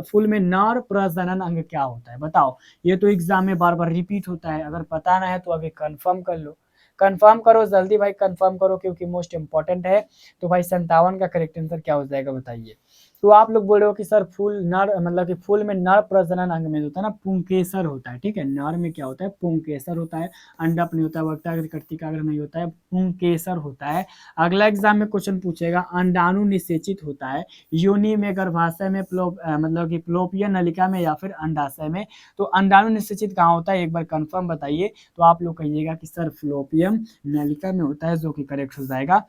Speaker 1: फूल में नर प्रजनन अंग क्या होता है, बताओ। ये तो एग्जाम में बार बार रिपीट होता है, अगर पता ना है तो अभी कंफर्म कर लो, कंफर्म करो जल्दी भाई, कंफर्म करो, क्योंकि मोस्ट इंपॉर्टेंट है। तो भाई 57 का करेक्ट आंसर क्या हो जाएगा, बताइए। तो आप लोग बोल रहे हो कि सर फूल नर, मतलब कि फूल में नर प्रजनन अंग में होता है ना, पुंकेसर होता है, ठीक है। नर में क्या होता है, पुंकेसर होता है, अंडप नहीं होता है, वक्ताग्र कर्तिकाग्र नहीं होता है, पुंकेसर होता है। अगला एग्जाम में क्वेश्चन पूछेगा, अंडाणु निषेचित होता है योनि में, गर्भाशय में, मतलब कि फ्लोपियन नलिका में, या फिर अंडाशय में। तो अंडाणु निषेचित कहाँ होता है, एक बार कंफर्म बताइए। तो आप लोग कहिएगा कि सर फ्लोपियम नलिका में होता है, जो कि करेक्ट हो जाएगा।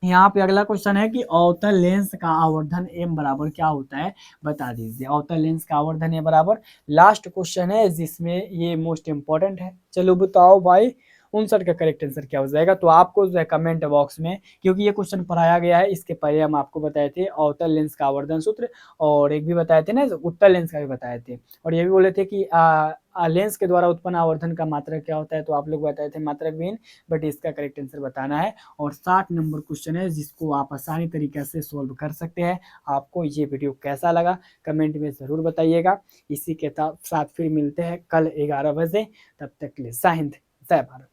Speaker 1: यहाँ पे अगला क्वेश्चन है कि अवतल लेंस का आवर्धन m बराबर क्या होता है, बता दीजिए। अवतल लेंस का आवर्धन m बराबर, लास्ट क्वेश्चन है जिसमें ये मोस्ट इंपॉर्टेंट है। चलो बताओ भाई, 59 का करेक्ट आंसर क्या हो जाएगा। तो आपको जो है कमेंट बॉक्स में, क्योंकि ये क्वेश्चन पढ़ाया गया है, इसके पहले हम आपको बताए थे अवतल लेंस का आवर्धन सूत्र, और एक भी बताए थे ना उत्तल लेंस का भी बताए थे, और ये भी बोले थे कि लेंस के द्वारा उत्पन्न आवर्धन का मात्रक क्या होता है, तो आप लोग बताए थे मात्रक विहीन, बट इसका करेक्ट आंसर बताना है। और 60 नंबर क्वेश्चन है जिसको आप आसानी तरीके से सोल्व कर सकते हैं। आपको ये वीडियो कैसा लगा कमेंट में ज़रूर बताइएगा। इसी के साथ फिर मिलते हैं कल 11 बजे, तब तक के लिए जय हिंद जय भारत।